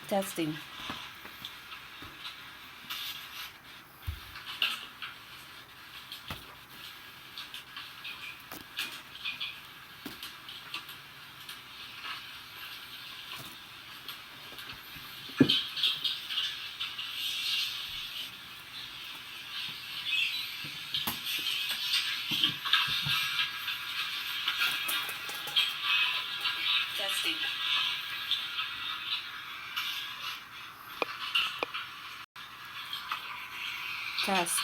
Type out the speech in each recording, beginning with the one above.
Testing. Testing. Test.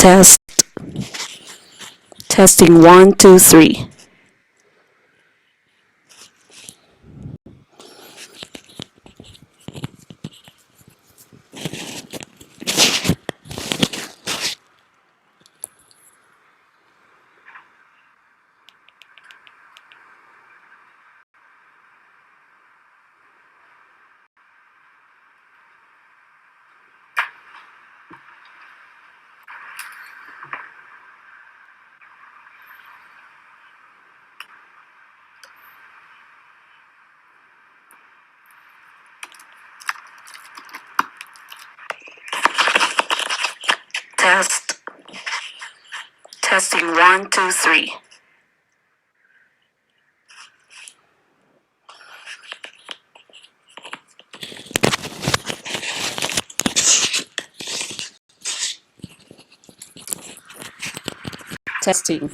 Test. Testing 1, 2, 3. Test. Testing 1, 2, 3. Testing.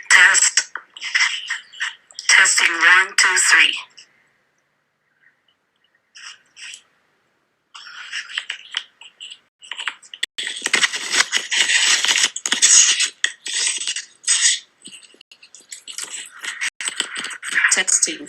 Test. Testing 1, 2, 3. Testing.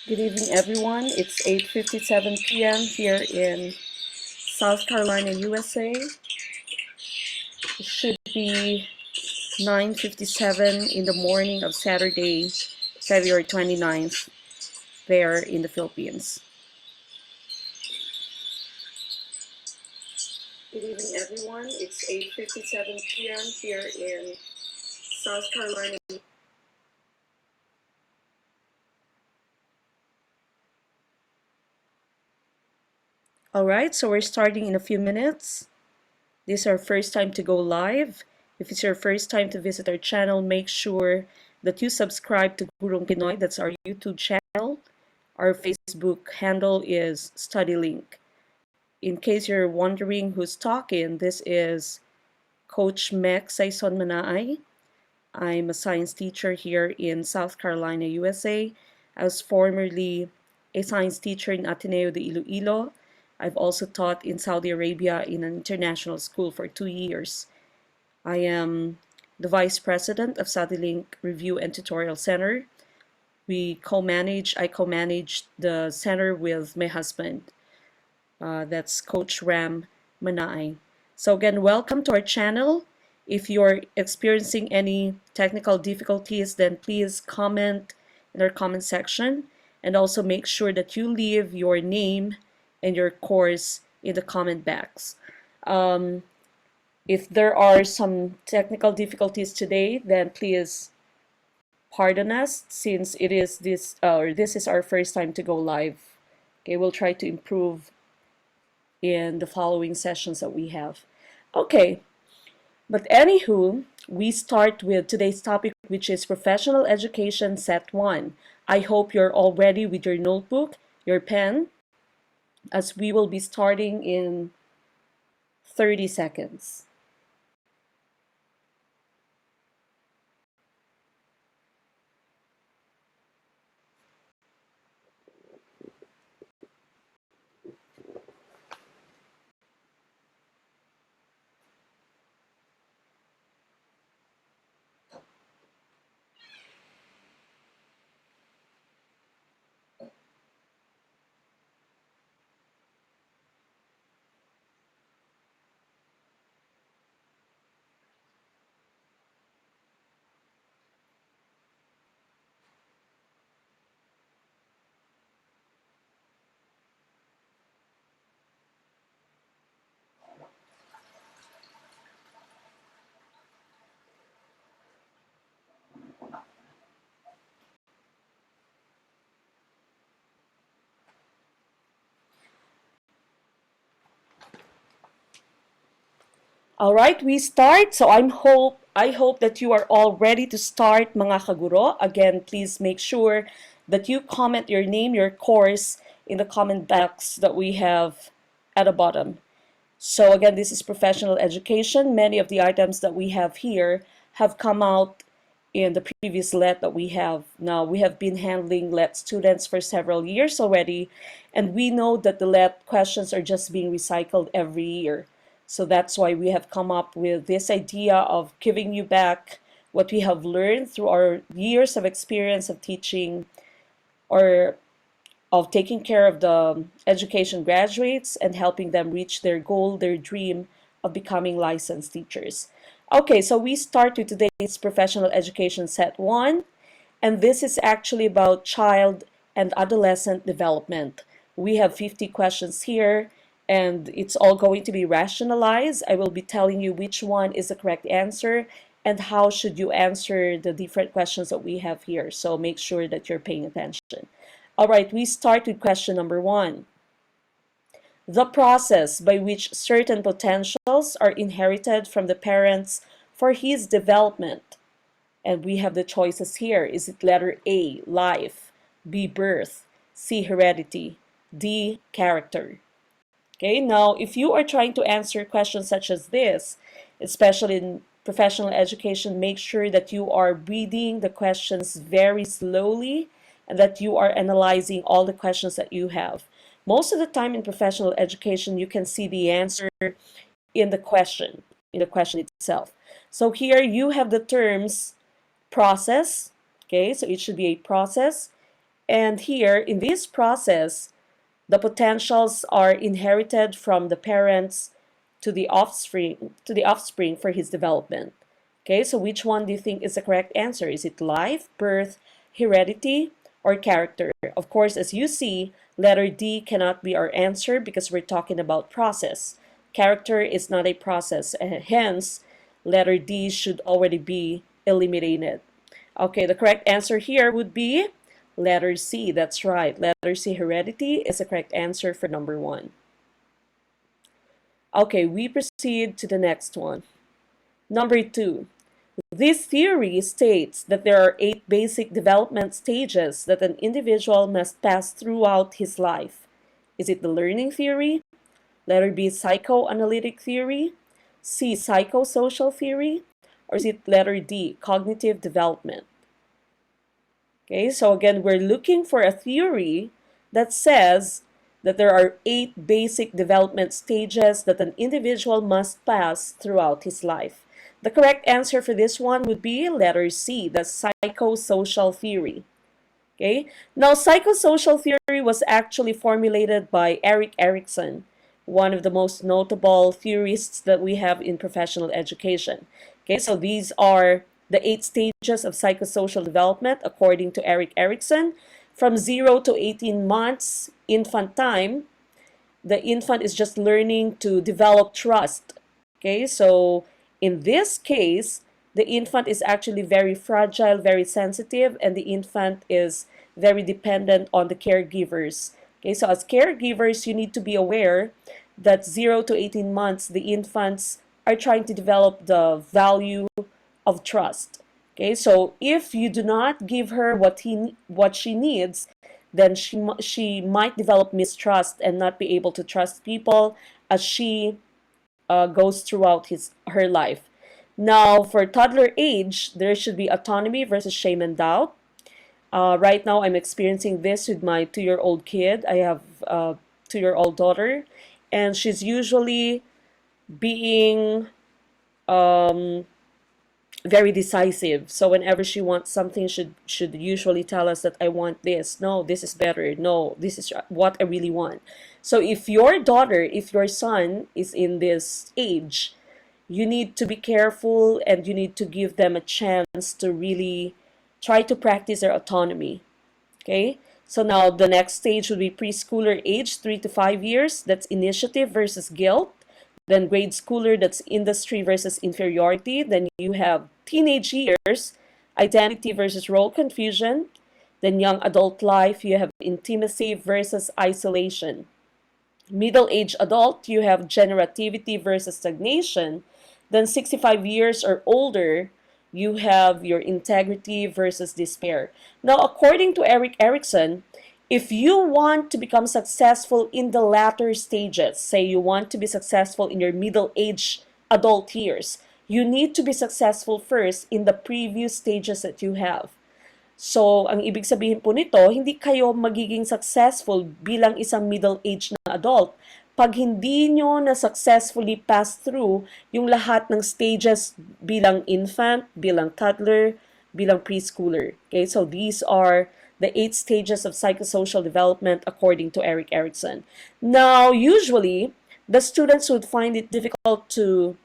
Good evening, everyone. It's 8:57 p.m. here in South Carolina, USA. It should be 9:57 in the morning of Saturday, February 29th, there in the Philippines. Good evening, everyone. It's 8:57 p.m. here in South Carolina. All right, so we're starting in a few minutes. This is our first time to go live. If it's your first time to visit our channel, make sure that you subscribe to Gurong Pinoy. That's our YouTube channel. Our Facebook handle is StudyLink. In case you're wondering who's talking, this is Coach Mek Saison Manaay. I'm a science teacher here in South Carolina, USA. I was formerly a science teacher in Ateneo de Iloilo. I've also taught in Saudi Arabia in an international school for 2 years. I am the Vice President of StudyLink Review and Tutorial Center. I co-manage the center with my husband. That's Coach Ram Manai. So again, welcome to our channel. If you're experiencing any technical difficulties, then please comment in our comment section, and also make sure that you leave your name and your course in the comment box. If there are some technical difficulties today, then please pardon us, since this is our first time to go live. Okay, we'll try to improve in the following sessions that we have. Okay, but anywho, we start with today's topic, which is Professional Education Set 1. I hope you're all ready with your notebook, your pen, as we will be starting in 30 seconds. All right, we start. So I hope that you are all ready to start, mga kaguro. Again, please make sure that you comment your name, your course in the comment box that we have at the bottom. So again, this is professional education. Many of the items that we have here have come out in the previous LET that we have. Now, we have been handling LET students for several years already, and we know that the LET questions are just being recycled every year. So that's why we have come up with this idea of giving you back what we have learned through our years of experience of teaching, or of taking care of the education graduates and helping them reach their goal, their dream of becoming licensed teachers. Okay, so we start with today's Professional Education Set 1, and this is actually about child and adolescent development. We have 50 questions here, and it's all going to be rationalized. I will be telling you which one is the correct answer and how should you answer the different questions that we have here. So make sure that you're paying attention. All right, we start with question number 1. The process by which certain potentials are inherited from the parents for his development. And we have the choices here. Is it letter A, life, B, birth, C, heredity, D, character? Okay, now if you are trying to answer questions such as this, especially in professional education, make sure that you are reading the questions very slowly and that you are analyzing all the questions that you have. Most of the time in professional education, you can see the answer in the question itself. So here you have the terms process, okay, so it should be a process, And here, in this process, the potentials are inherited from the parents to the offspring for his development. Okay, so which one do you think is the correct answer? Is it life, birth, heredity, or character? Of course, as you see, letter D cannot be our answer because we're talking about process. Character is not a process, and hence, letter D should already be eliminated. Okay, the correct answer here would be letter C. That's right. Letter C, heredity, is the correct answer for number 1. Okay, we proceed to the next one. Number 2. This theory states that there are 8 basic development stages that an individual must pass throughout his life. Is it the learning theory? Letter B, psychoanalytic theory? C, psychosocial theory? Or is it letter D, cognitive development? Okay, so again, we're looking for a theory that says that there are 8 basic development stages that an individual must pass throughout his life. The correct answer for this one would be letter C, the psychosocial theory. Okay, now psychosocial theory was actually formulated by Erik Erikson, one of the most notable theorists that we have in professional education. Okay, so these are the 8 stages of psychosocial development according to Erik Erikson. From 0 to 18 months, infant time, the infant is just learning to develop trust. Okay, so in this case, the infant is actually very fragile, very sensitive, and the infant is very dependent on the caregivers. Okay, so as caregivers, you need to be aware that 0 to 18 months, the infants are trying to develop the value of trust. Okay, so if you do not give her what she needs, then she might develop mistrust and not be able to trust people as she goes throughout her life. Now, for toddler age, there should be autonomy versus shame and doubt. Right now, I'm experiencing this with my 2-year-old kid. I have a 2-year-old daughter, and she's usually being very decisive. So whenever she wants something, should usually tell us that I want this. No, this is better. No, this is what I really want. So if your daughter, if your son is in this age, you need to be careful and you need to give them a chance to really try to practice their autonomy. Okay? So now the next stage would be preschooler age, 3 to 5 years. That's initiative versus guilt. Then grade schooler, that's industry versus inferiority. Then you have teenage years, identity versus role confusion. Then young adult life, you have intimacy versus isolation. Middle-aged adult, you have generativity versus stagnation. Then 65 years or older, you have your integrity versus despair. Now, according to Erik Erikson, if you want to become successful in the latter stages, say you want to be successful in your middle-aged adult years, you need to be successful first in the previous stages that you have. So, ang ibig sabihin po nito, hindi kayo magiging successful bilang isang middle-aged na adult pag hindi nyo na successfully pass through yung lahat ng stages bilang infant, bilang toddler, bilang preschooler. Okay, so these are the 8 stages of psychosocial development according to Erik Erikson. Now, usually, the students would find it difficult to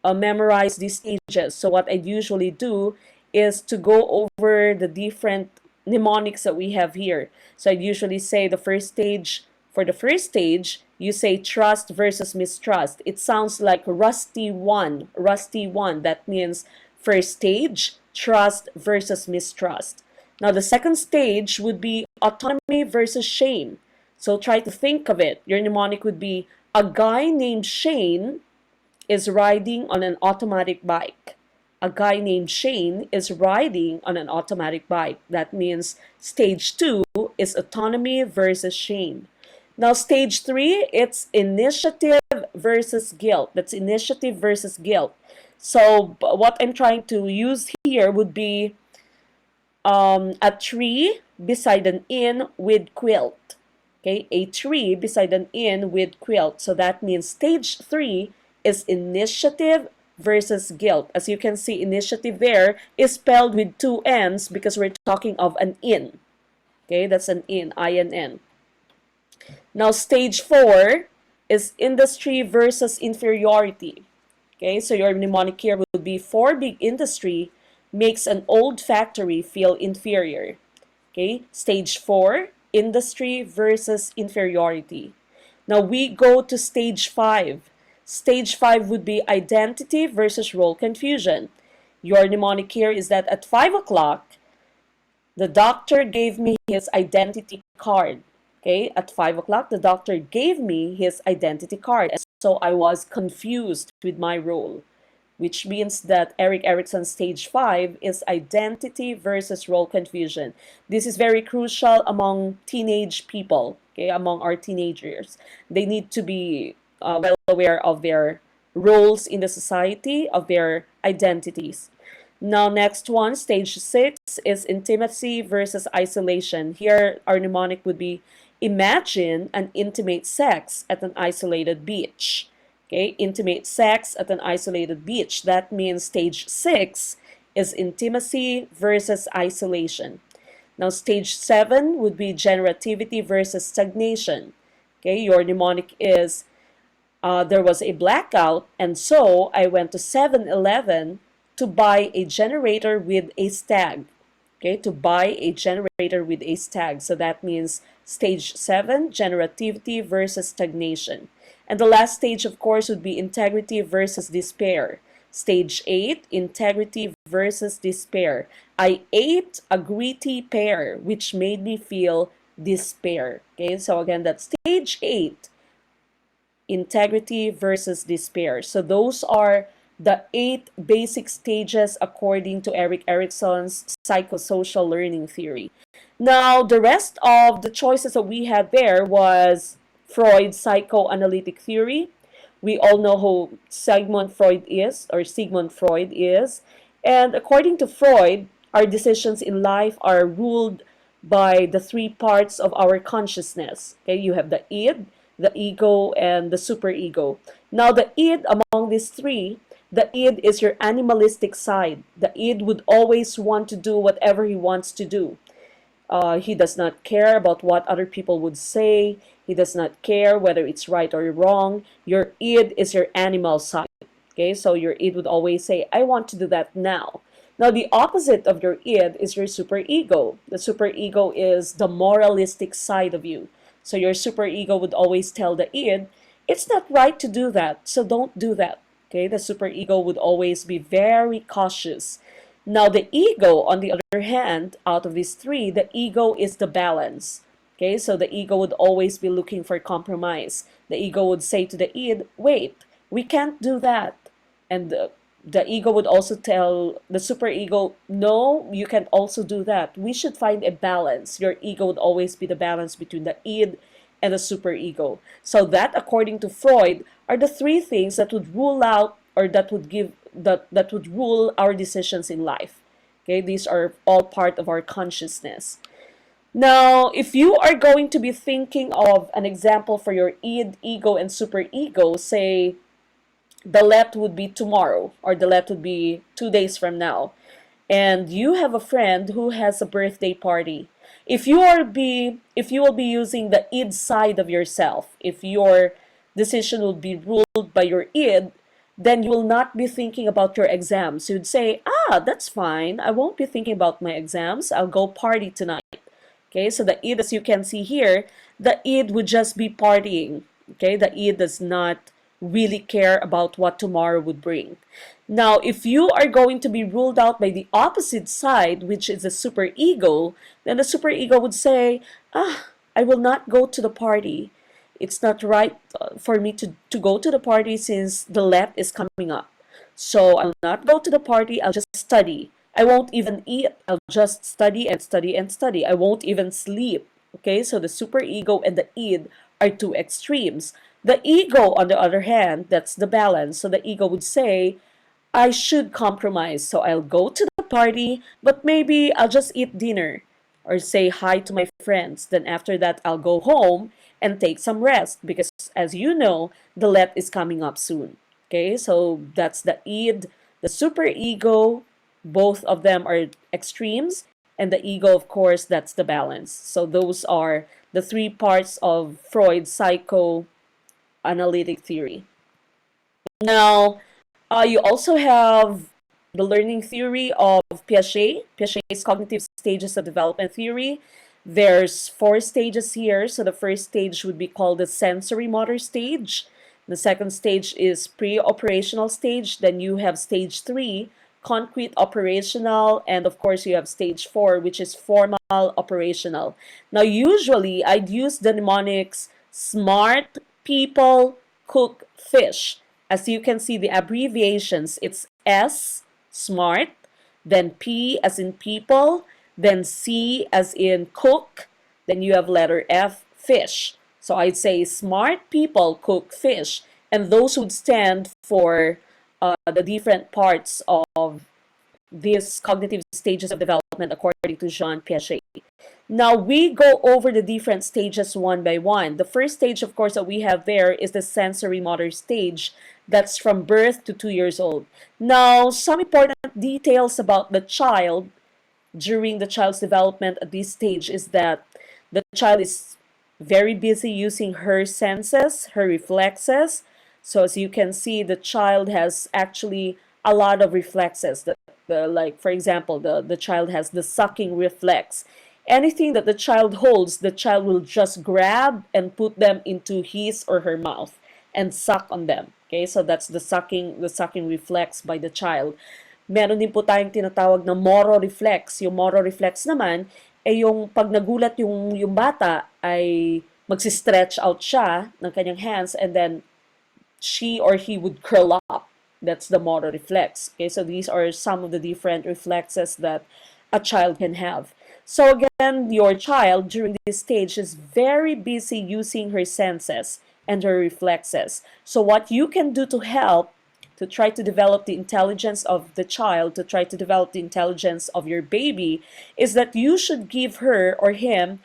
memorize these stages. So what I usually do is to go over the different mnemonics that we have here. So I usually say the first stage, for the first stage, you say trust versus mistrust. It sounds like rusty one. That means first stage, trust versus mistrust. Now, the second stage would be autonomy versus shame. So try to think of it. Your mnemonic would be, a guy named Shane is riding on an automatic bike. A guy named Shane is riding on an automatic bike. That means stage 2 is autonomy versus shame. Now, stage 3, it's initiative versus guilt. That's initiative versus guilt. So what I'm trying to use here would be a tree beside an inn with quilt. Okay, a tree beside an inn with quilt. So that means stage 3 is initiative versus guilt. As you can see, initiative there is spelled with 2 N's because we're talking of an inn. Okay, that's an in, INN. Now, stage 4 is industry versus inferiority. Okay, so your mnemonic here would be for big industry makes an old factory feel inferior. Okay, stage 4, industry versus inferiority. Now we go to stage 5. Stage 5 would be identity versus role confusion. Your mnemonic here is that at 5 o'clock, the doctor gave me his identity card. Okay, at 5 o'clock, the doctor gave me his identity card. And so I was confused with my role, which means that Erik Erikson's stage 5 is identity versus role confusion. This is very crucial among teenage people, okay, among our teenagers. They need to be well aware of their roles in the society, of their identities. Now, next one, stage 6 is intimacy versus isolation. Here, our mnemonic would be imagine an intimate sex at an isolated beach. Okay, intimate sex at an isolated beach. That means stage 6 is intimacy versus isolation. Now, stage 7 would be generativity versus stagnation. Okay, your mnemonic is there was a blackout, and so I went to 7-Eleven to buy a generator with a stag. Okay, to buy a generator with a stag. So that means stage 7, generativity versus stagnation. And the last stage, of course, would be integrity versus despair. Stage 8, integrity versus despair. I ate a gritty pear, which made me feel despair. Okay, so again, that's stage 8, integrity versus despair. So those are the 8 basic stages according to Erik Erikson's psychosocial learning theory. Now, the rest of the choices that we had there was Freud's psychoanalytic theory. We all know who Sigmund Freud is, or Sigmund Freud is. And according to Freud, our decisions in life are ruled by the 3 parts of our consciousness. Okay, you have the id, the ego, and the superego. Now, the id among these 3, the id is your animalistic side. The id would always want to do whatever he wants to do. He does not care about what other people would say. He does not care whether it's right or wrong. Your id is your animal side. Okay, so your id would always say, I want to do that now. Now, the opposite of your id is your superego. The superego is the moralistic side of you. So your superego would always tell the id, it's not right to do that, so don't do that. Okay, the superego would always be very cautious. Now, the ego, on the other hand, out of these 3, the ego is the balance. Okay, so the ego would always be looking for compromise. The ego would say to the id, wait, we can't do that. And the ego would also tell the superego, no, you can also do that. We should find a balance. Your ego would always be the balance between the id and the superego. So that, according to Freud, are the 3 things that would rule out, or that would rule our decisions in life. Okay, these are all part of our consciousness. Now, if you are going to be thinking of an example for your id, ego, and superego, say the let would be tomorrow, or the let would be 2 days from now, and you have a friend who has a birthday party. If you will be using the id side of yourself, if your decision will be ruled by your id, then you will not be thinking about your exams. You'd say, that's fine. I won't be thinking about my exams. I'll go party tonight. Okay, so the id, as you can see here, the id would just be partying. Okay, the id does not really care about what tomorrow would bring. Now, if you are going to be ruled out by the opposite side, which is the superego, then the superego would say, I will not go to the party. It's not right for me to go to the party since the let is coming up. So I'll not go to the party, I'll just study. I won't even eat, I'll just study and study and study. I won't even sleep. Okay, so the superego and the id are 2 extremes. The ego, on the other hand, that's the balance. So the ego would say, I should compromise. So I'll go to the party, but maybe I'll just eat dinner or say hi to my friends. Then after that, I'll go home and take some rest because, as you know, the let is coming up soon. Okay, so that's the id, the superego. Both of them are extremes. and the ego, of course, that's the balance. So those are the three parts of Freud's psychoanalytic theory. Now, you also have the learning theory of Piaget, Piaget's cognitive stages of development theory. There's 4 stages here. So the first stage would be called the sensory motor stage. The second stage is pre-operational stage. Then you have stage 3, concrete operational, and of course you have stage 4, which is formal operational. Now usually I'd use the mnemonics smart people cook fish. As you can see, the abbreviations, it's S, smart, then P as in people, then C as in cook, then you have letter F, fish. So I'd say smart people cook fish, and those would stand for the different parts of these cognitive stages of development according to Jean Piaget. Now we go over the different stages one by one. The first stage, of course, that we have there is the sensory motor stage. That's from birth to 2 years old. Now, some important details about the child during the child's development at this stage is that the child is very busy using her senses, her reflexes. So as you can see, the child has actually a lot of reflexes. Like, for example, the child has the sucking reflex. Anything that the child holds, the child will just grab and put them into his or her mouth and suck on them. Okay, so that's the sucking reflex by the child. Meron din po tayong tinatawag na moro reflex. Yung moro reflex naman, yung pag nagulat yung bata, ay magsi-stretch out siya ng kanyang hands and then she or he would curl up. That's the motor reflex. Okay, so these are some of the different reflexes that a child can have. So again, your child during this stage is very busy using her senses and her reflexes. So what you can do to help to try to develop the intelligence of the child, to try to develop the intelligence of your baby, is that you should give her or him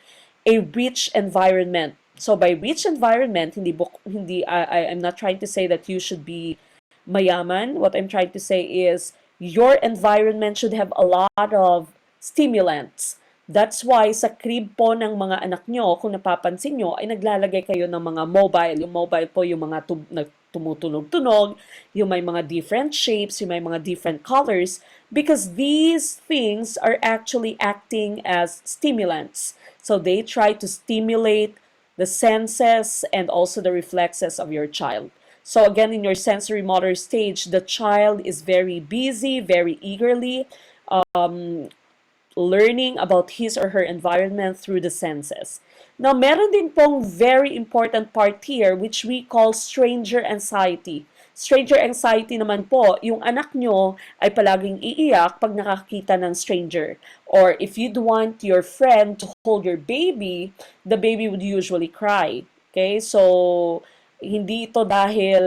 a rich environment. So by rich environment, I'm not trying to say that you should be mayaman. What I'm trying to say is your environment should have a lot of stimulants. That's why sa crib po ng mga anak nyo, kung napapansin nyo, ay naglalagay kayo ng mga mobile. Yung mobile po, yung mga tumutunog-tunog, yung may mga different shapes, yung may mga different colors, because these things are actually acting as stimulants. So they try to stimulate the senses and also the reflexes of your child. So again, in your sensory motor stage, the child is very busy, very eagerly learning about his or her environment through the senses. Now, meron din pong very important part here which we call stranger anxiety. Stranger anxiety naman po, yung anak nyo ay palaging iiyak pag nakakita ng stranger. Or if you'd want your friend to hold your baby, the baby would usually cry. Okay, so hindi ito dahil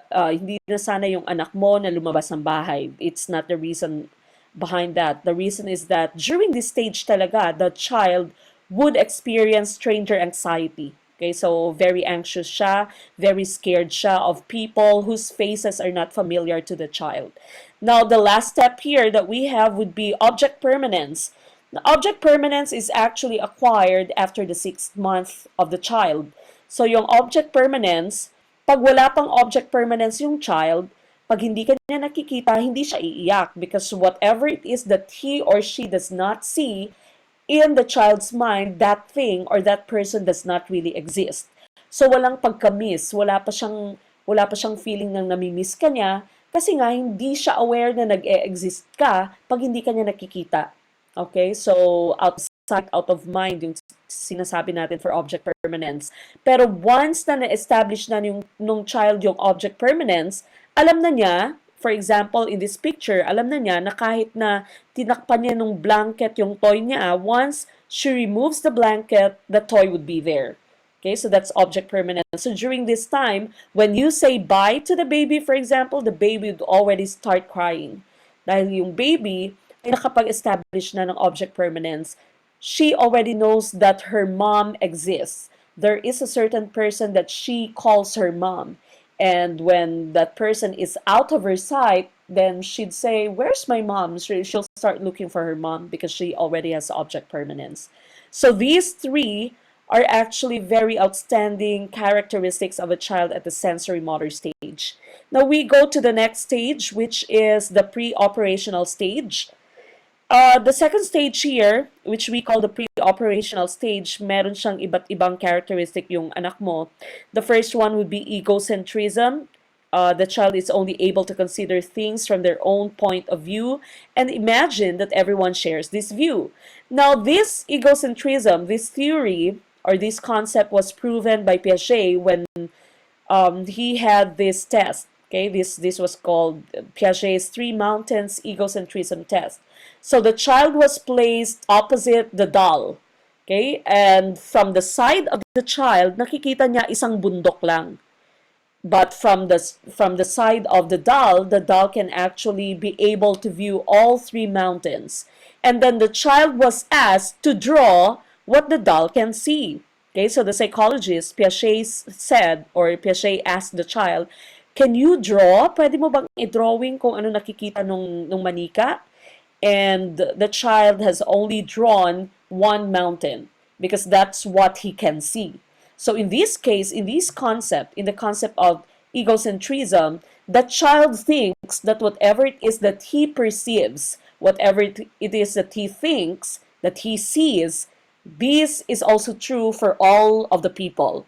hindi na sana yung anak mo na lumabas ng bahay. It's not the reason behind that. The reason is that during this stage talaga, the child would experience stranger anxiety. Okay, so very anxious siya, very scared siya of people whose faces are not familiar to the child. Now, the last step here that we have would be object permanence. The object permanence is actually acquired after the 6th month of the child. So, yung object permanence, pag wala pang object permanence yung child, pag hindi ka niya nakikita, hindi siya iiyak because whatever it is that he or she does not see in the child's mind, that thing or that person does not really exist. So walang pagka-miss, wala pa siyang feeling ng nami-miss ka niya kasi nga hindi siya aware na nag-e-exist ka pag hindi ka niya nakikita. Okay? So out of sight, out of mind yung sinasabi natin for object permanence. Pero once na na-establish na nung child yung object permanence, alam na niya, for example, in this picture, alam na niya na kahit na tinakpan niya nung blanket yung toy niya, once she removes the blanket, the toy would be there. Okay, so that's object permanence. So during this time, when you say bye to the baby, for example, the baby would already start crying. Dahil yung baby ay nakapag-establish na ng object permanence, she already knows that her mom exists. There is a certain person that she calls her mom. And when that person is out of her sight, then she'd say, "Where's my mom?" She'll start looking for her mom because she already has object permanence. So these three are actually very outstanding characteristics of a child at the sensory motor stage. Now we go to the next stage, which is the pre-operational stage. The second stage here, which we call the pre-operational stage, meron siyang iba't ibang characteristic yung anak mo. The first one would be egocentrism. The child is only able to consider things from their own point of view and imagine that everyone shares this view. Now, this egocentrism, this theory, or this concept was proven by Piaget when he had this test. Okay, this was called Piaget's Three Mountains Egocentrism Test. So the child was placed opposite the doll. Okay, and from the side of the child, nakikita niya isang bundok lang. But from the side of the doll can actually be able to view all three mountains. And then the child was asked to draw what the doll can see. Okay, so the psychologist, Piaget said, or Piaget asked the child, "Can you draw? Pwede mo bang i-drawing kung ano nakikita nung manika?" And the child has only drawn one mountain because that's what he can see. So in this case, in the concept of egocentrism, the child thinks that whatever it is that he perceives, whatever it is that he thinks, that he sees, this is also true for all of the people.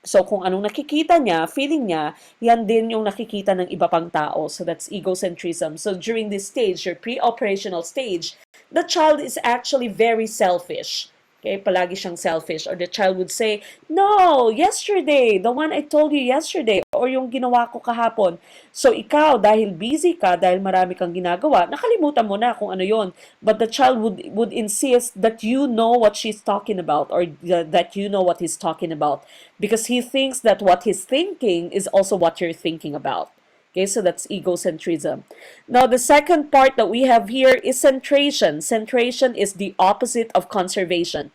So kung anong nakikita niya, feeling niya, yan din yung nakikita ng iba pang tao. So that's egocentrism. So during this stage, your pre-operational stage, the child is actually very selfish. Okay, palagi siyang selfish. Or the child would say, "No, yesterday, the one I told you yesterday, or yung ginawa ko kahapon." So ikaw, dahil busy ka, dahil marami kang ginagawa, nakalimutan mo na kung ano yon. But the child would insist that you know what she's talking about, or that you know what he's talking about. Because he thinks that what he's thinking is also what you're thinking about. Okay, so that's egocentrism. Now, the second part that we have here is centration. Centration is the opposite of conservation.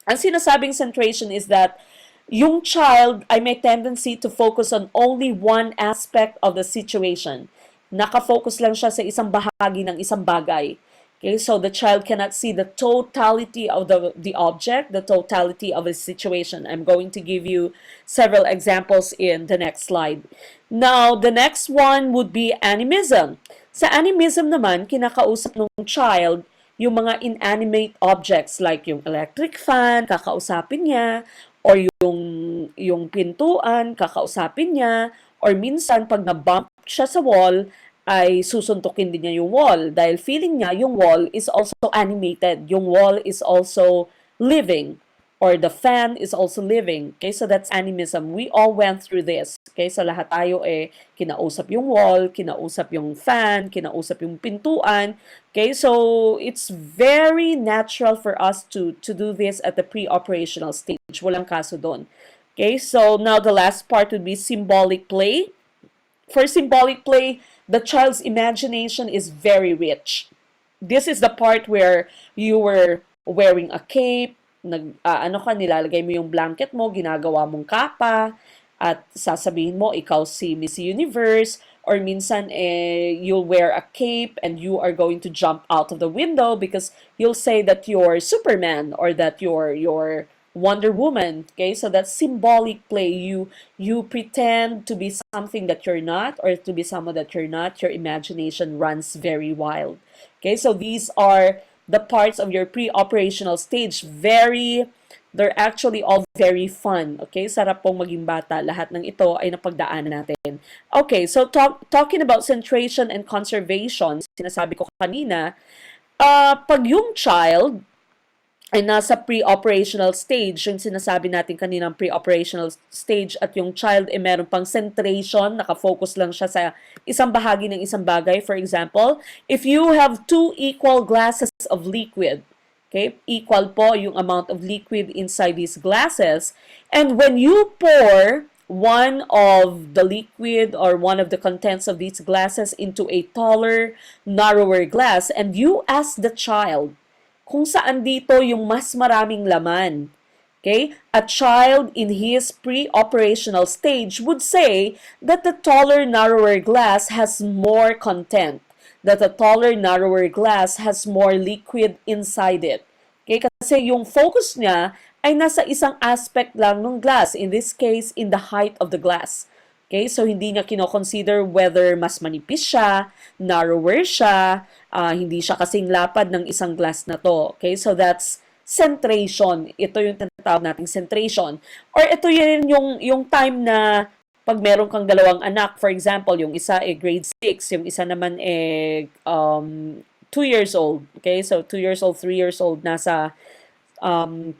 Ang sinasabing centration is that yung child ay may tendency to focus on only one aspect of the situation. Nakafocus lang siya sa isang bahagi ng isang bagay. Okay, so the child cannot see the totality of the object, the totality of a situation. I'm going to give you several examples in the next slide. Now, the next one would be animism. Sa animism naman, kinakausap ng child yung mga inanimate objects like yung electric fan, kakausapin niya, or yung pintuan, kakausapin niya, or minsan pag na-bump siya sa wall, ay susuntukin din niya yung wall dahil feeling niya yung wall is also animated. Yung wall is also living or the fan is also living. Okay, so that's animism. We all went through this. Okay, so lahat tayo kinausap yung wall, kinausap yung fan, kinausap yung pintuan. Okay, so it's very natural for us to do this at the pre-operational stage. Walang kaso doon. Okay, so now the last part would be symbolic play. For symbolic play, the child's imagination is very rich. This is the part where you were wearing a cape, nilalagay mo yung blanket mo, ginagawa mong kapa, at sasabihin mo, ikaw si Miss Universe, or minsan, you'll wear a cape and you are going to jump out of the window because you'll say that you're Superman or that you're Wonder Woman. Okay, so that's symbolic play. You pretend to be something that you're not, or to be someone that you're not. Your imagination runs very wild. Okay, so these are the parts of your pre-operational stage. They're actually all very fun. Okay, sarap pong maging bata. Lahat ng ito ay napagdaanan natin. Okay, so talking about centration and conservation, sinasabi ko kanina, pag yung child ay nasa pre-operational stage, yung sinasabi natin kanina pre-operational stage, at yung child ay meron pang centration, nakafocus lang siya sa isang bahagi ng isang bagay. For example, if you have two equal glasses of liquid, okay, equal po yung amount of liquid inside these glasses, and when you pour one of the liquid or one of the contents of these glasses into a taller, narrower glass, and you ask the child kung saan dito yung mas maraming laman. Okay? A child in his pre-operational stage would say that the taller, narrower glass has more content, that the taller, narrower glass has more liquid inside it. Okay? Kasi yung focus niya ay nasa isang aspect lang ng glass, in this case, in the height of the glass. Okay? So, hindi niya kino-consider whether mas manipis siya, narrower siya, hindi siya kasing lapad ng isang glass na to. Okay? So, that's centration. Ito yung tinatawag nating centration. Or ito yun yung time na pag meron kang dalawang anak, for example, yung isa grade 6, yung isa naman 2 years old. Okay? So, 2 years old, 3 years old, nasa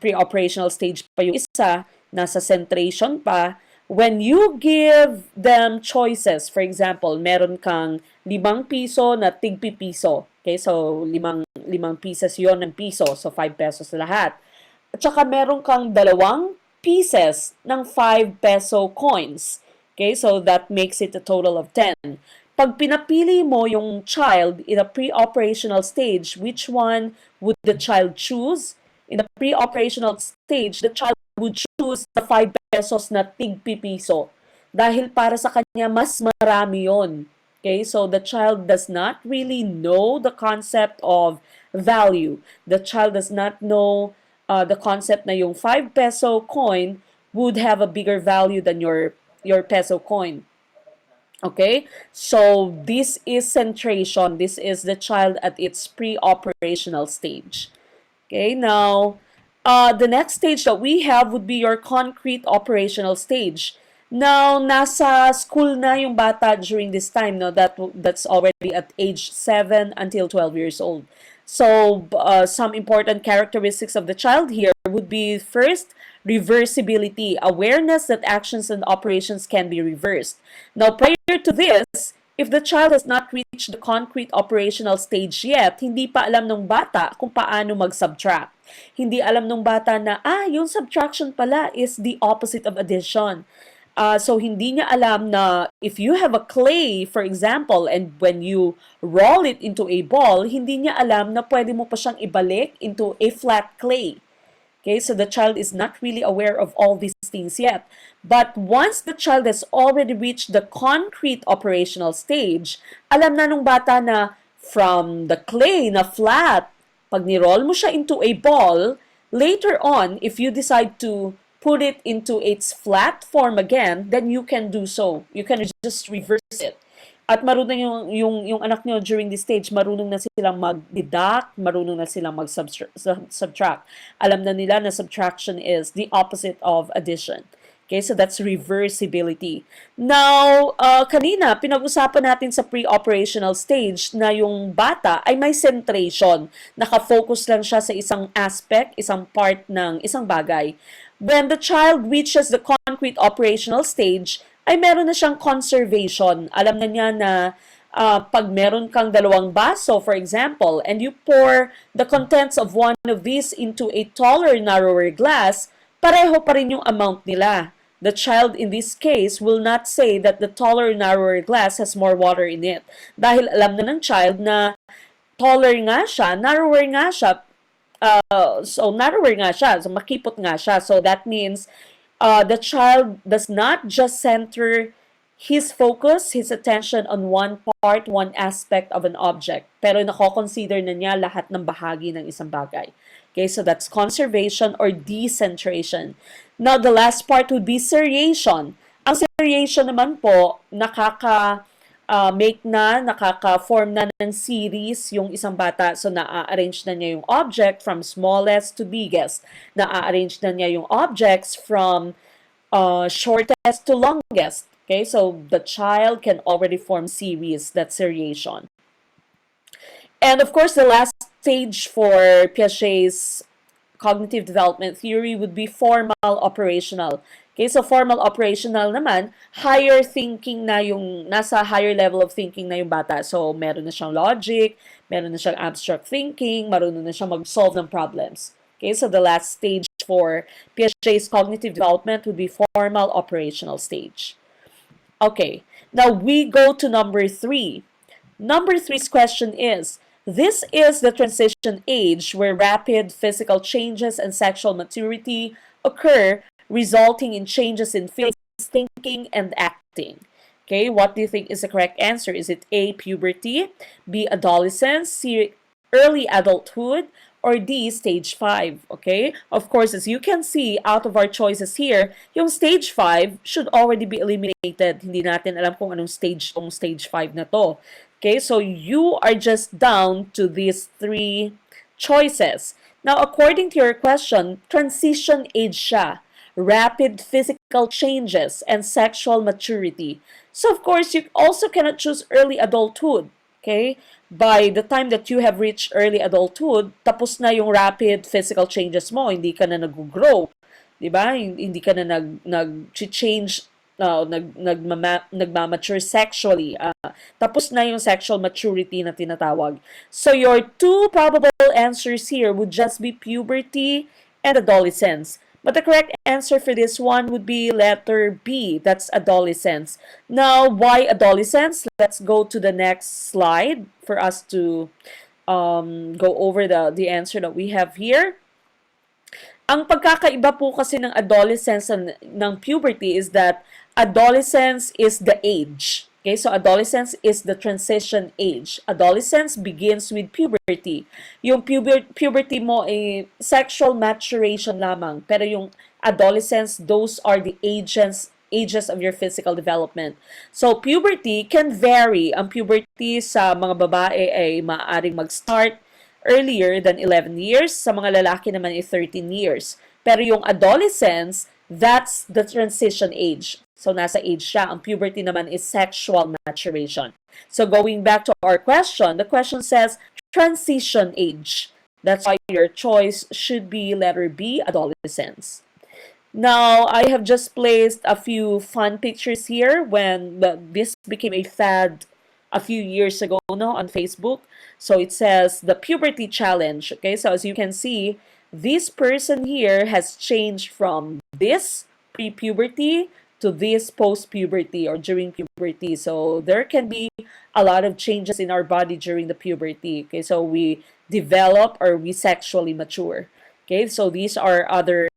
pre-operational stage pa yung isa, nasa centration pa. When you give them choices, for example, meron kang 5 piso na tig-piso. Okay, so limang pieces yon ng piso, so 5 pesos lahat. At saka meron kang 2 pieces ng 5 peso coins. Okay, so that makes it a total of 10. Pag pinapili mo yung child in a pre-operational stage, which one would the child choose? In the pre-operational stage, the child would choose the 5 pesos na tig-piso. Dahil para sa kanya, mas marami yon. Okay, so the child does not really know the concept of value. The child does not know the concept na yung 5 peso coin would have a bigger value than your peso coin. Okay, so this is centration. This is the child at its pre-operational stage. Okay, now the next stage that we have would be your concrete operational stage. Now, nasa school na yung bata during this time, no? That's already at age 7 until 12 years old. So, some important characteristics of the child here would be, first, reversibility, awareness that actions and operations can be reversed. Now, prior to this, if the child has not reached the concrete operational stage yet, hindi pa alam ng bata kung paano mag-subtract. Hindi alam ng bata na, yung subtraction pala is the opposite of addition. So, hindi niya alam na if you have a clay, for example, and when you roll it into a ball, hindi niya alam na pwede mo pa siyang ibalik into a flat clay. Okay, so the child is not really aware of all these things yet. But once the child has already reached the concrete operational stage, alam na nung bata na from the clay na flat, pag ni-roll mo siya into a ball, later on, if you decide to put it into its flat form again, then you can do so. You can just reverse it. At marunong yung anak nyo during this stage, marunong na silang mag-deduct, marunong na silang mag-subtract. Alam na nila na subtraction is the opposite of addition. Okay, so that's reversibility. Now, kanina, pinag-usapan natin sa pre-operational stage na yung bata ay may centration. Nakafocus lang siya sa isang aspect, isang part ng isang bagay. When the child reaches the concrete operational stage, ay meron na siyang conservation. Alam na niya na pag meron kang 2 baso, for example, and you pour the contents of one of these into a taller, narrower glass, pareho pa rin yung amount nila. The child in this case will not say that the taller, narrower glass has more water in it. Dahil alam na ng child na taller nga siya, narrower nga siya, so narrower nga siya, so makipot nga siya. So that means the child does not just center his focus, his attention on one part, one aspect of an object. Pero nako-consider na niya lahat ng bahagi ng isang bagay. Okay, so that's conservation or decentration. Now, the last part would be seriation. Ang seriation naman po, nakaka-form na ng series yung isang bata. So, na-arrange na niya yung object from smallest to biggest. Na-arrange na niya yung objects from shortest to longest. Okay, so the child can already form series, that's seriation. And of course, the last stage for Piaget's cognitive development theory would be formal operational. Okay, so formal operational naman, higher thinking na yung, nasa higher level of thinking na yung bata. So, meron na siyang logic, meron na siyang abstract thinking, marunong na siyang mag-solve ng problems. Okay, so the last stage for Piaget's cognitive development would be formal operational stage. Okay, now we go to number 3. Number 3's question is, this is the transition age where rapid physical changes and sexual maturity occur, resulting in changes in feelings, thinking, and acting. Okay, what do you think is the correct answer? Is it A, puberty, B, adolescence, C, early adulthood, or D, stage 5? Okay, of course, as you can see, out of our choices here, yung stage 5 should already be eliminated. Hindi natin alam kung anong stage 5 na to. Okay, so you are just down to these three choices. Now, according to your question, transition age siya. Rapid physical changes, and sexual maturity. So, of course, you also cannot choose early adulthood. Okay? By the time that you have reached early adulthood, tapos na yung rapid physical changes mo, hindi ka na nag-grow. Diba? Hindi ka na nag-change, nagmamature sexually. Tapos na yung sexual maturity na tinatawag. So, your two probable answers here would just be puberty and adolescence. But the correct answer for this one would be letter B. That's adolescence. Now, why adolescence? Let's go to the next slide for us to go over the answer that we have here. Ang pagkakaiba po kasi ng adolescence and ng puberty is that adolescence is the age. Okay, so adolescence is the transition age. Adolescence begins with puberty. Yung puberty mo ay sexual maturation lamang. Pero yung adolescence, those are the ages of your physical development. So puberty can vary. Ang puberty sa mga babae ay maaaring mag-start earlier than 11 years. Sa mga lalaki naman ay 13 years. Pero yung adolescence, that's the transition age. So, nasa age siya. Ang puberty naman is sexual maturation. So, going back to our question, the question says transition age. That's why your choice should be letter B, adolescence. Now, I have just placed a few fun pictures here when this became a fad a few years ago on Facebook. So, it says the puberty challenge. Okay, so as you can see, this person here has changed from this pre-puberty to this post-puberty or during puberty. So there can be a lot of changes in our body during the puberty. Okay, so we develop or we sexually mature. Okay, so these are other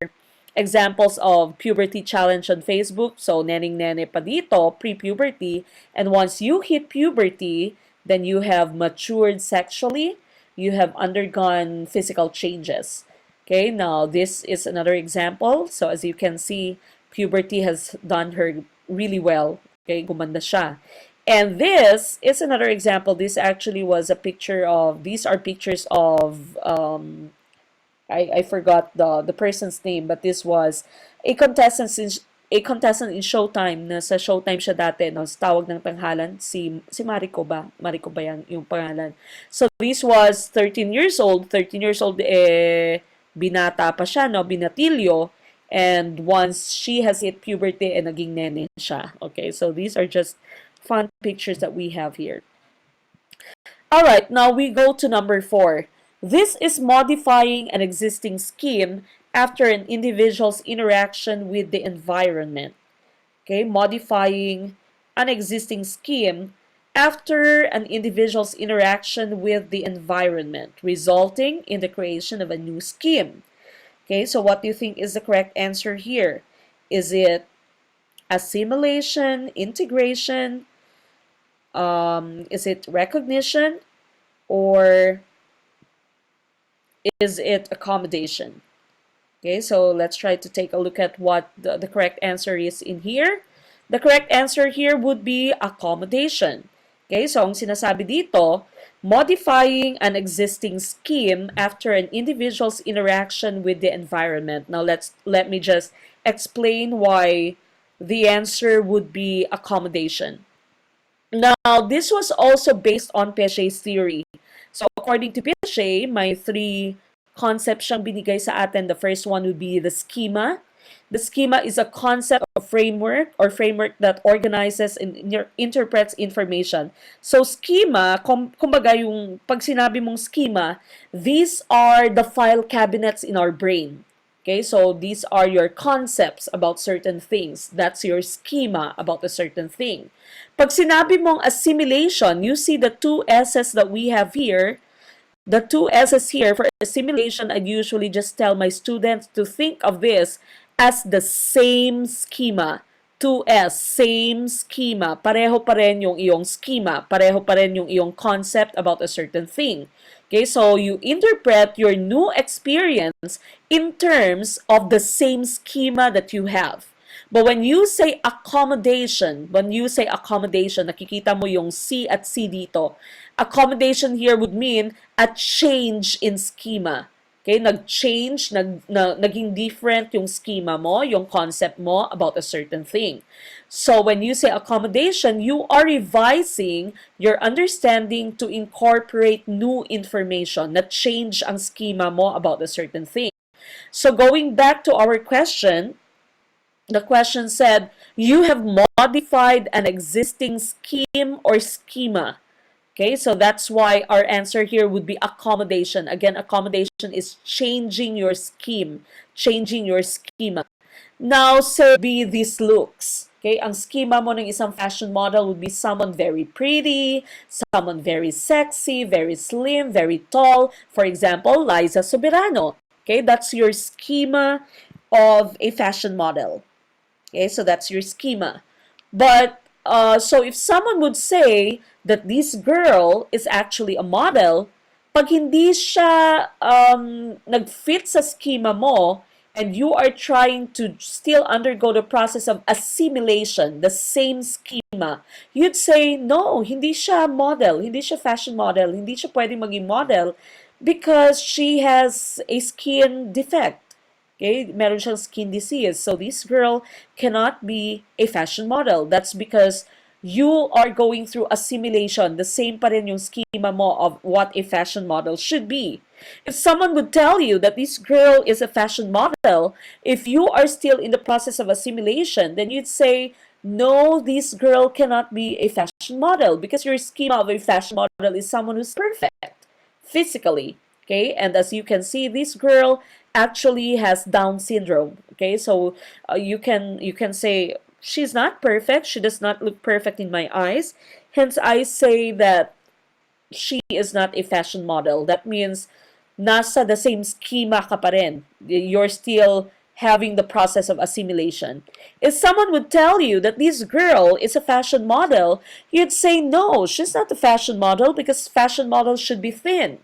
examples of puberty challenge on Facebook. So neneng-nene pa dito, pre-puberty. And once you hit puberty, then you have matured sexually. You have undergone physical changes. Okay, now this is another example. So as you can see, puberty has done her really well. Okay, gumanda siya. And this is another example. This actually was a picture of, these are pictures of, I forgot the person's name, but this was a contestant in Showtime. Nasa Showtime siya dati, no? Tawag ng tanghalan, si Mariko ba? Mariko ba yan yung pangalan? So this was 13 years old. 13 years old, binata pa siya, no? Binatilyo. And once she has hit puberty, naging nene siya. Okay, so these are just fun pictures that we have here. Alright, now we go to number 4. This is modifying an existing scheme after an individual's interaction with the environment. Okay, modifying an existing scheme after an individual's interaction with the environment, resulting in the creation of a new scheme. Okay, so what do you think is the correct answer here? Is it assimilation, integration? Is it recognition? Or is it accommodation? Okay, so let's try to take a look at what the correct answer is in here. The correct answer here would be accommodation. Okay, so ang sinasabi dito, modifying an existing scheme after an individual's interaction with the environment. Now let me just explain why the answer would be accommodation. Now, this was also based on Piaget's theory. So according to Piaget, may 3 concepts siyang binigay sa atin. The first one would be the schema. The schema is a concept of framework or framework that organizes and interprets information. So schema, kumbaga yung pag sinabi mong schema, these are the file cabinets in our brain. Okay, so these are your concepts about certain things. That's your schema about a certain thing. Pag sinabi mong assimilation, you see the 2 S's that we have here. The two S's here for assimilation, I'd usually just tell my students to think of this as the same schema. 2S, same schema. Pareho pa rin yung iyong schema. Pareho pa rin yung iyong concept about a certain thing. Okay, so you interpret your new experience in terms of the same schema that you have. But when you say accommodation, nakikita mo yung C at C dito. Accommodation here would mean a change in schema. Okay, nag-change, naging different yung schema mo, yung concept mo about a certain thing. So when you say accommodation, you are revising your understanding to incorporate new information, na change ang schema mo about a certain thing. So going back to our question, the question said, you have modified an existing scheme or schema. Okay, so that's why our answer here would be accommodation. Again, accommodation is changing your scheme, changing your schema. Now, say be these looks. Okay, ang schema mo ng isang fashion model would be someone very pretty, someone very sexy, very slim, very tall. For example, Liza Soberano. Okay, that's your schema of a fashion model. Okay, so that's your schema. But, so if someone would say that this girl is actually a model, pag hindi siya nag-fit sa schema mo, and you are trying to still undergo the process of assimilation, the same schema, you'd say, no, hindi siya model, hindi siya fashion model, hindi siya pwedeng maging model because she has a skin defect. Okay, meron siyang skin disease. So this girl cannot be a fashion model. That's because you are going through assimilation. The same pa rin yung schema mo of what a fashion model should be. If someone would tell you that this girl is a fashion model, if you are still in the process of assimilation, then you'd say, no, this girl cannot be a fashion model because your schema of a fashion model is someone who's perfect physically. Okay, and as you can see, this girl actually has Down syndrome. Okay, so you can say she's not perfect. She does not look perfect in my eyes. Hence, I say that she is not a fashion model. That means nasa the same schema ka pa rin. You're still having the process of assimilation. If someone would tell you that this girl is a fashion model, you'd say no, she's not a fashion model because fashion models should be thin.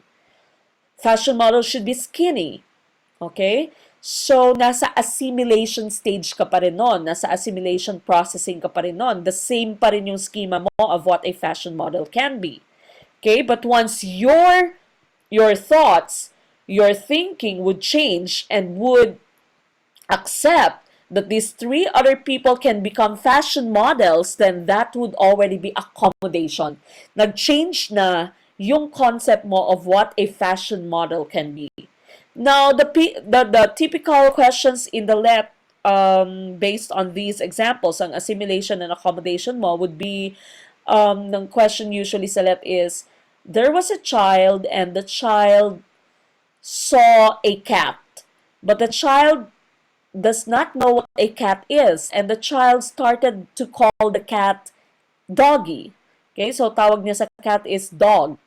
Fashion models should be skinny. Okay? So, nasa assimilation stage ka pa rin nun. Nasa assimilation processing ka pa rin nun. The same pa rin yung schema mo of what a fashion model can be. Okay? But once your thoughts, your thinking would change and would accept that these three other people can become fashion models, then that would already be accommodation. Nag-change na yung concept mo of what a fashion model can be. Now, the typical questions in the LET based on these examples, ang assimilation and accommodation mo would be, the question usually sa LET is, there was a child and the child saw a cat, but the child does not know what a cat is, and the child started to call the cat doggy. Okay, so tawag niya sa cat is dog.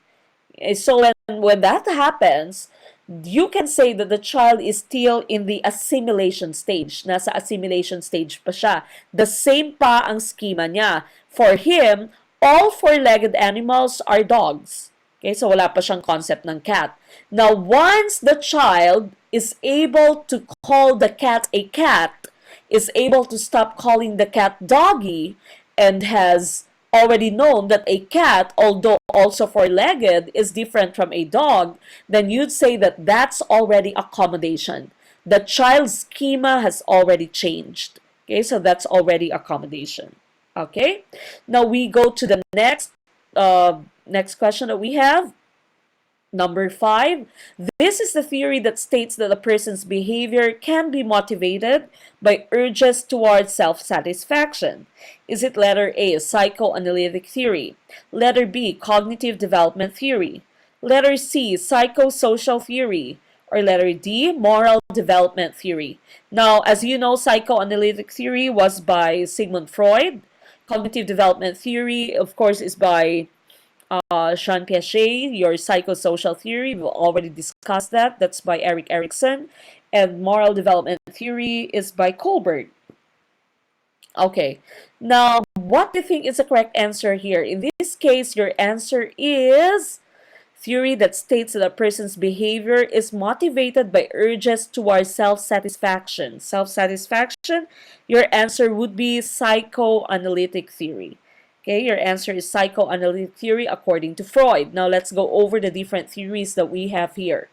So when that happens, you can say that the child is still in the assimilation stage. Nasa assimilation stage pa siya. The same pa ang schema niya. For him, all four-legged animals are dogs. Okay, so wala pa siyang concept ng cat. Now, once the child is able to call the cat a cat, is able to stop calling the cat doggy, and has already known that a cat, although also four-legged, is different from a dog, then you'd say that that's already accommodation. The child's schema has already changed. Okay, so that's already accommodation. Okay, now we go to the next question that we have. Number 5, this is the theory that states that a person's behavior can be motivated by urges towards self-satisfaction. Is it letter A, psychoanalytic theory? Letter B, cognitive development theory? Letter C, psychosocial theory? Or letter D, moral development theory? Now, as you know, psychoanalytic theory was by Sigmund Freud. Cognitive development theory, of course, is by Jean Piaget, your psychosocial theory. We've already discussed that. That's by Erik Erikson. And moral development theory is by Kohlberg. Okay, now what do you think is the correct answer here? In this case, your answer is theory that states that a person's behavior is motivated by urges towards self-satisfaction. Self-satisfaction, your answer would be psychoanalytic theory. Okay, your answer is psychoanalytic theory according to Freud. Now let's go over the different theories that we have here.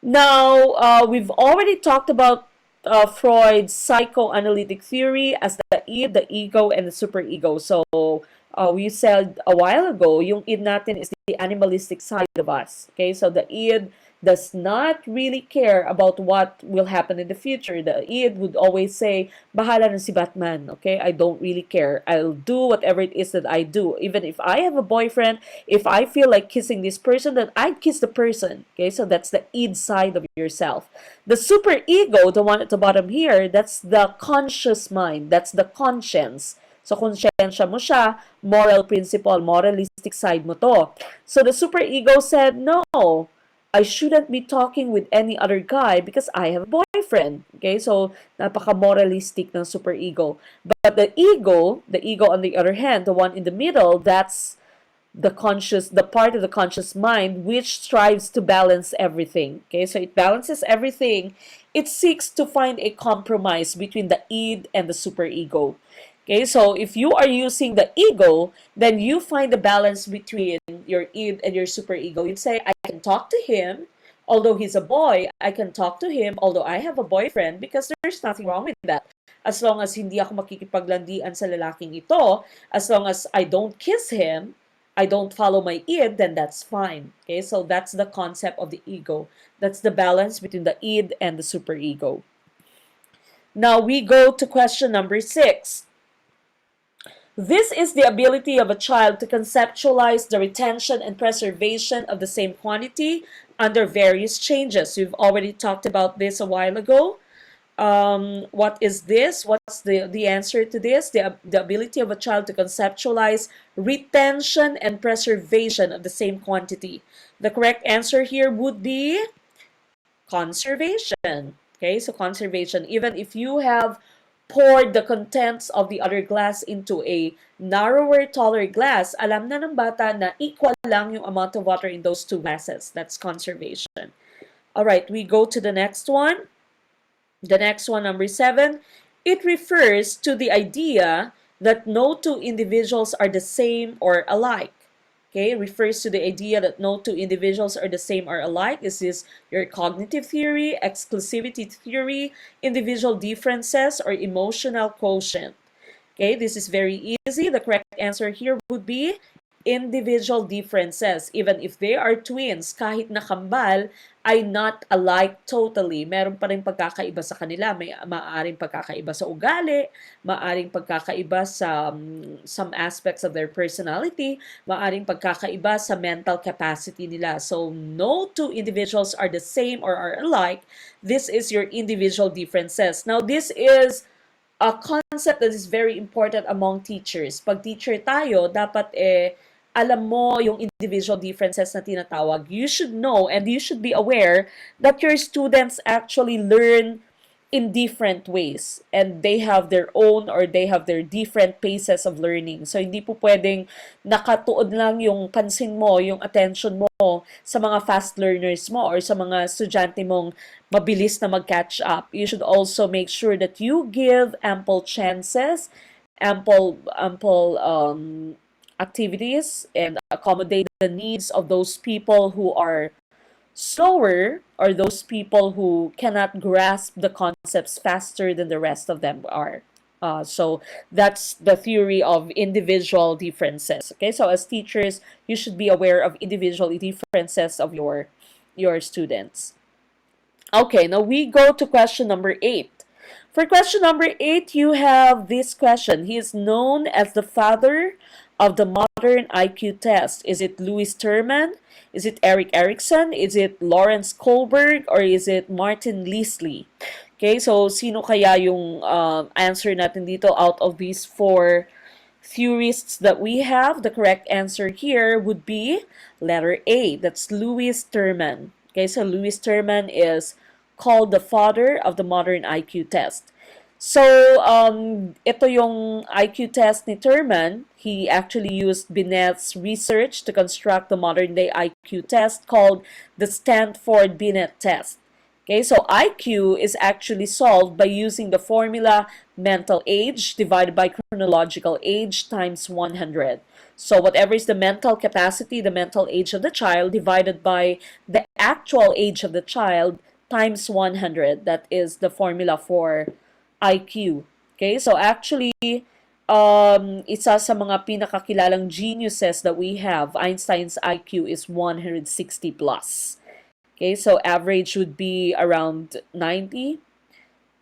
Now, we've already talked about Freud's psychoanalytic theory as the id, the ego, and the superego. So, we said a while ago, yung id natin is the animalistic side of us. Okay, so the id does not really care about what will happen in the future. The id would always say, bahala na si Batman, okay? I don't really care. I'll do whatever it is that I do. Even if I have a boyfriend, if I feel like kissing this person, then I'd kiss the person, okay? So that's the id side of yourself. The superego, the one at the bottom here, that's the conscious mind. That's the conscience. So, konsyensya mo siya, moral principle, moralistic side mo to. So, the superego said, no, I shouldn't be talking with any other guy because I have a boyfriend. Okay, so napaka-moralistic ng superego. But the ego on the other hand, the one in the middle, that's the part of the conscious mind which strives to balance everything. Okay, so it balances everything. It seeks to find a compromise between the id and the superego. Okay, so if you are using the ego, then you find the balance between your id and your superego. You'd say, I can talk to him, although he's a boy. I can talk to him, although I have a boyfriend, because there's nothing wrong with that. As long as hindi ako makikipaglandian sa lalaking ito, as long as I don't kiss him, I don't follow my id, then that's fine. Okay, so that's the concept of the ego. That's the balance between the id and the superego. Now we go to question number 6. This is the ability of a child to conceptualize the retention and preservation of the same quantity under various changes. We've already talked about this a while ago. What is this? What's the answer to this? The ability of a child to conceptualize retention and preservation of the same quantity. The correct answer here would be conservation. Okay, so conservation. Even if you have poured the contents of the other glass into a narrower, taller glass, alam na ng bata na equal lang yung amount of water in those two glasses. That's conservation. All right, we go to the next one. The next one, number 7. It refers to the idea that no two individuals are the same or alike. Okay, refers to the idea that no two individuals are the same or alike. Is this your cognitive theory, exclusivity theory, individual differences, or emotional quotient? Okay, this is very easy. The correct answer here would be individual differences. Even if they are twins, kahit nakambal, ay not alike totally. Meron pa rin pagkakaiba sa kanila. May maaaring pagkakaiba sa ugali, maaaring pagkakaiba sa some aspects of their personality, maaaring pagkakaiba sa mental capacity nila. So, no two individuals are the same or are alike. This is your individual differences. Now, this is a concept that is very important among teachers. Pag teacher tayo, dapat alam mo yung individual differences na tinatawag. You should know and you should be aware that your students actually learn in different ways and they have their own or they have their different paces of learning. So, hindi po pwedeng nakatuod lang yung pansin mo, yung attention mo sa mga fast learners mo or sa mga estudyante mong mabilis na mag-catch up. You should also make sure that you give ample chances, ample activities and accommodate the needs of those people who are slower or those people who cannot grasp the concepts faster than the rest of them are. So that's the theory of individual differences. Okay, so as teachers, you should be aware of individual differences of your students. Okay, now we go to question number 8. For question number 8, you have this question. He is known as the father of the modern IQ test. Is it Louis Terman? Is it Erik Erikson? Is it Lawrence Kohlberg? Or is it Martin Leasley? Okay, so sino kaya yung answer natin dito out of these four theorists that we have, the correct answer here would be letter A. That's Louis Terman. Okay, so Louis Terman is called the father of the modern IQ test. So, ito yung IQ test ni Terman. He actually used Binet's research to construct the modern-day IQ test called the Stanford-Binet test. Okay, so IQ is actually solved by using the formula mental age divided by chronological age times 100. So whatever is the mental capacity, the mental age of the child divided by the actual age of the child times 100. That is the formula for IQ. Okay, so actually, isa sa mga pinakakilalang geniuses that we have, Einstein's IQ is 160 plus. Okay, so average would be around 90.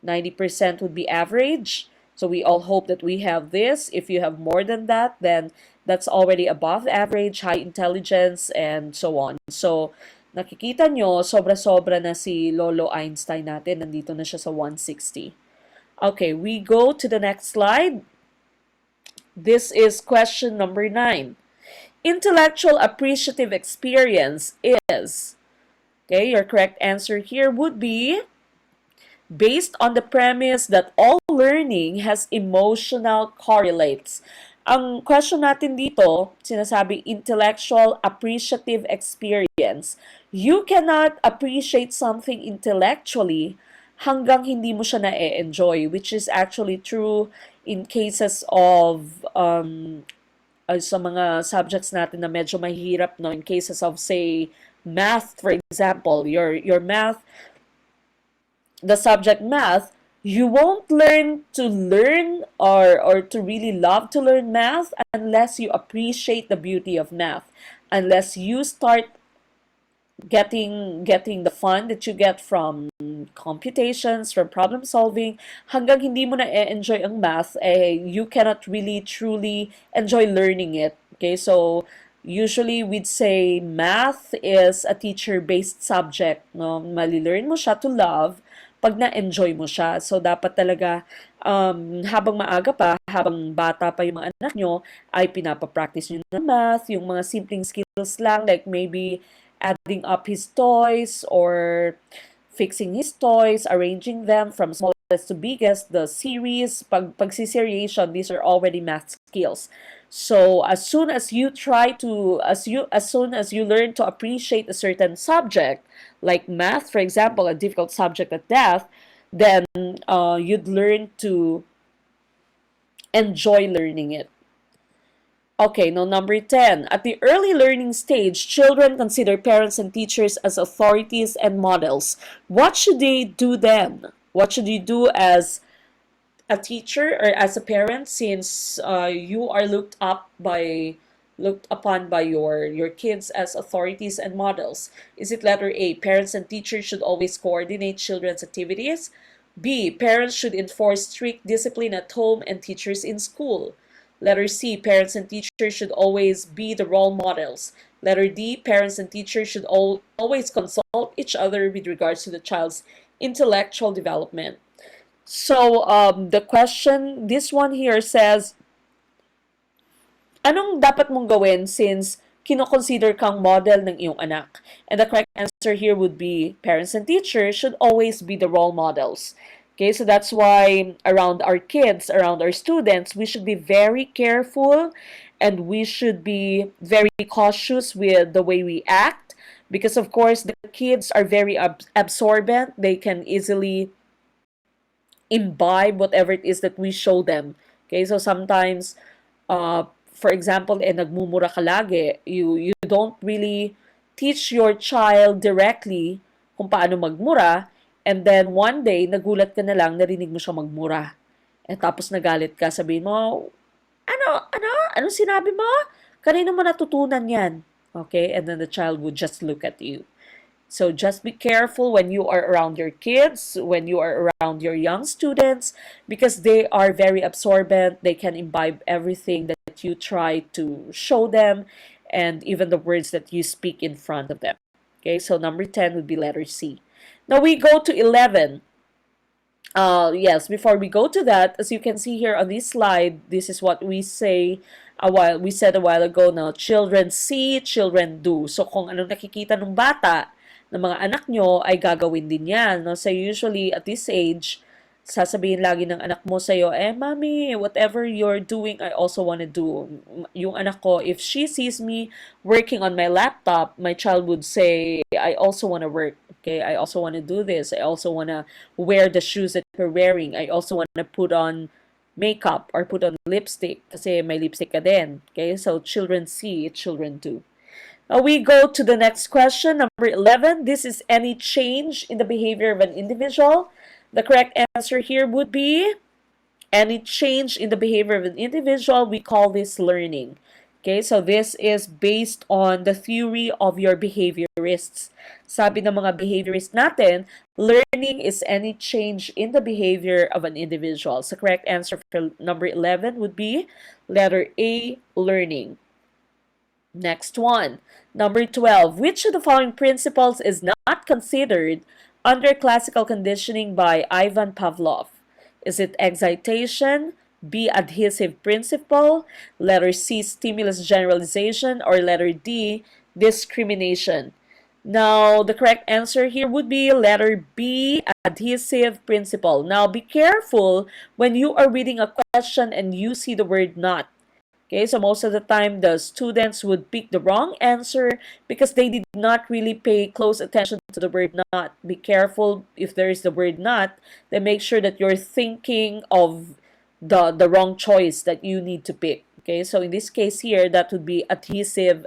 90% would be average. So we all hope that we have this. If you have more than that, then that's already above average, high intelligence, and so on. So, nakikita nyo, sobra-sobra na si Lolo Einstein natin. Nandito na siya sa 160. Okay, we go to the next slide. This is question number 9. Intellectual appreciative experience is... Okay, your correct answer here would be based on the premise that all learning has emotional correlates. Ang question natin dito, sinasabi intellectual appreciative experience. You cannot appreciate something intellectually hanggang hindi mo siya na-enjoy, which is actually true in cases of sa mga subjects natin na medyo mahirap, no? In cases of, say, math, for example, your math, the subject math, you won't learn to learn or to really love to learn math unless you appreciate the beauty of math, unless you start getting the fun that you get from computations, from problem solving. Hanggang hindi mo na enjoy ang math, you cannot really truly enjoy learning it. Okay, so usually we'd say math is a teacher-based subject, no? Mali-learn mo siya to love pag na-enjoy mo siya. So dapat talaga habang maaga pa, habang bata pa yung mga anak nyo, ay pinapapractice nyo ng math, yung mga simpleng skills lang, like maybe adding up his toys or fixing his toys, arranging them from smallest to biggest, the series, pagsiseriation, these are already math skills. So as soon as you learn to appreciate a certain subject, like math, for example, a difficult subject at that, then you'd learn to enjoy learning it. Okay, now number 10. At the early learning stage, children consider parents and teachers as authorities and models. What should they do then? What should you do as a teacher or as a parent, since you are looked upon by your kids as authorities and models? Is it letter A, parents and teachers should always coordinate children's activities? B, parents should enforce strict discipline at home and teachers in school? Letter C, parents and teachers should always be the role models. Letter D, parents and teachers should always consult each other with regards to the child's intellectual development. So, the question, this one here says, anong dapat mong gawin since kino-consider kang model ng iyong anak? And the correct answer here would be, parents and teachers should always be the role models. Okay, so that's why around our kids, around our students, we should be very careful and we should be very cautious with the way we act, because of course the kids are very absorbent. They can easily imbibe whatever it is that we show them. Okay, so sometimes, for example, nagmumura ka lagi, you don't really teach your child directly kung paano magmura, and then one day, nagulat ka na lang, narinig mo siya magmura. Tapos nagalit ka, sabihin mo, ano sinabi mo? Kanino mo natutunan yan? Okay, and then the child would just look at you. So just be careful when you are around your kids, when you are around your young students, because they are very absorbent. They can imbibe everything that you try to show them, and even the words that you speak in front of them. Okay, so number 10 would be letter C. Now we go to 11. Yes, before we go to that, as you can see here on this slide, this is what we said a while ago now, children see, children do. So kung anong nakikita ng bata, ng mga anak nyo, ay gagawin din yan. No? So usually at this age, sasabihin lagi ng anak mo sa'yo, mommy, whatever you're doing, I also want to do. Yung anak ko, if she sees me working on my laptop, my child would say, I also want to work. Okay, I also want to do this. I also want to wear the shoes that you're wearing. I also want to put on makeup or put on lipstick kasi may lipstick ka din. Okay, so children see, children do. Now we go to the next question, number 11. This is any change in the behavior of an individual. The correct answer here would be any change in the behavior of an individual. We call this learning. Okay, so this is based on the theory of your behaviorists. Sabi ng mga behaviorists natin, learning is any change in the behavior of an individual. So correct answer for number 11 would be letter A, learning. Next one, number 12. Which of the following principles is not considered under classical conditioning by Ivan Pavlov? Is it excitation, B, adhesive principle, letter C, stimulus generalization, or letter D, discrimination? Now, the correct answer here would be letter B, adhesive principle. Now, be careful when you are reading a question and you see the word not. Okay, so most of the time the students would pick the wrong answer because they did not really pay close attention to the word not. Be careful if there is the word not, then make sure that you're thinking of the wrong choice that you need to pick. Okay, so in this case here, that would be adhesive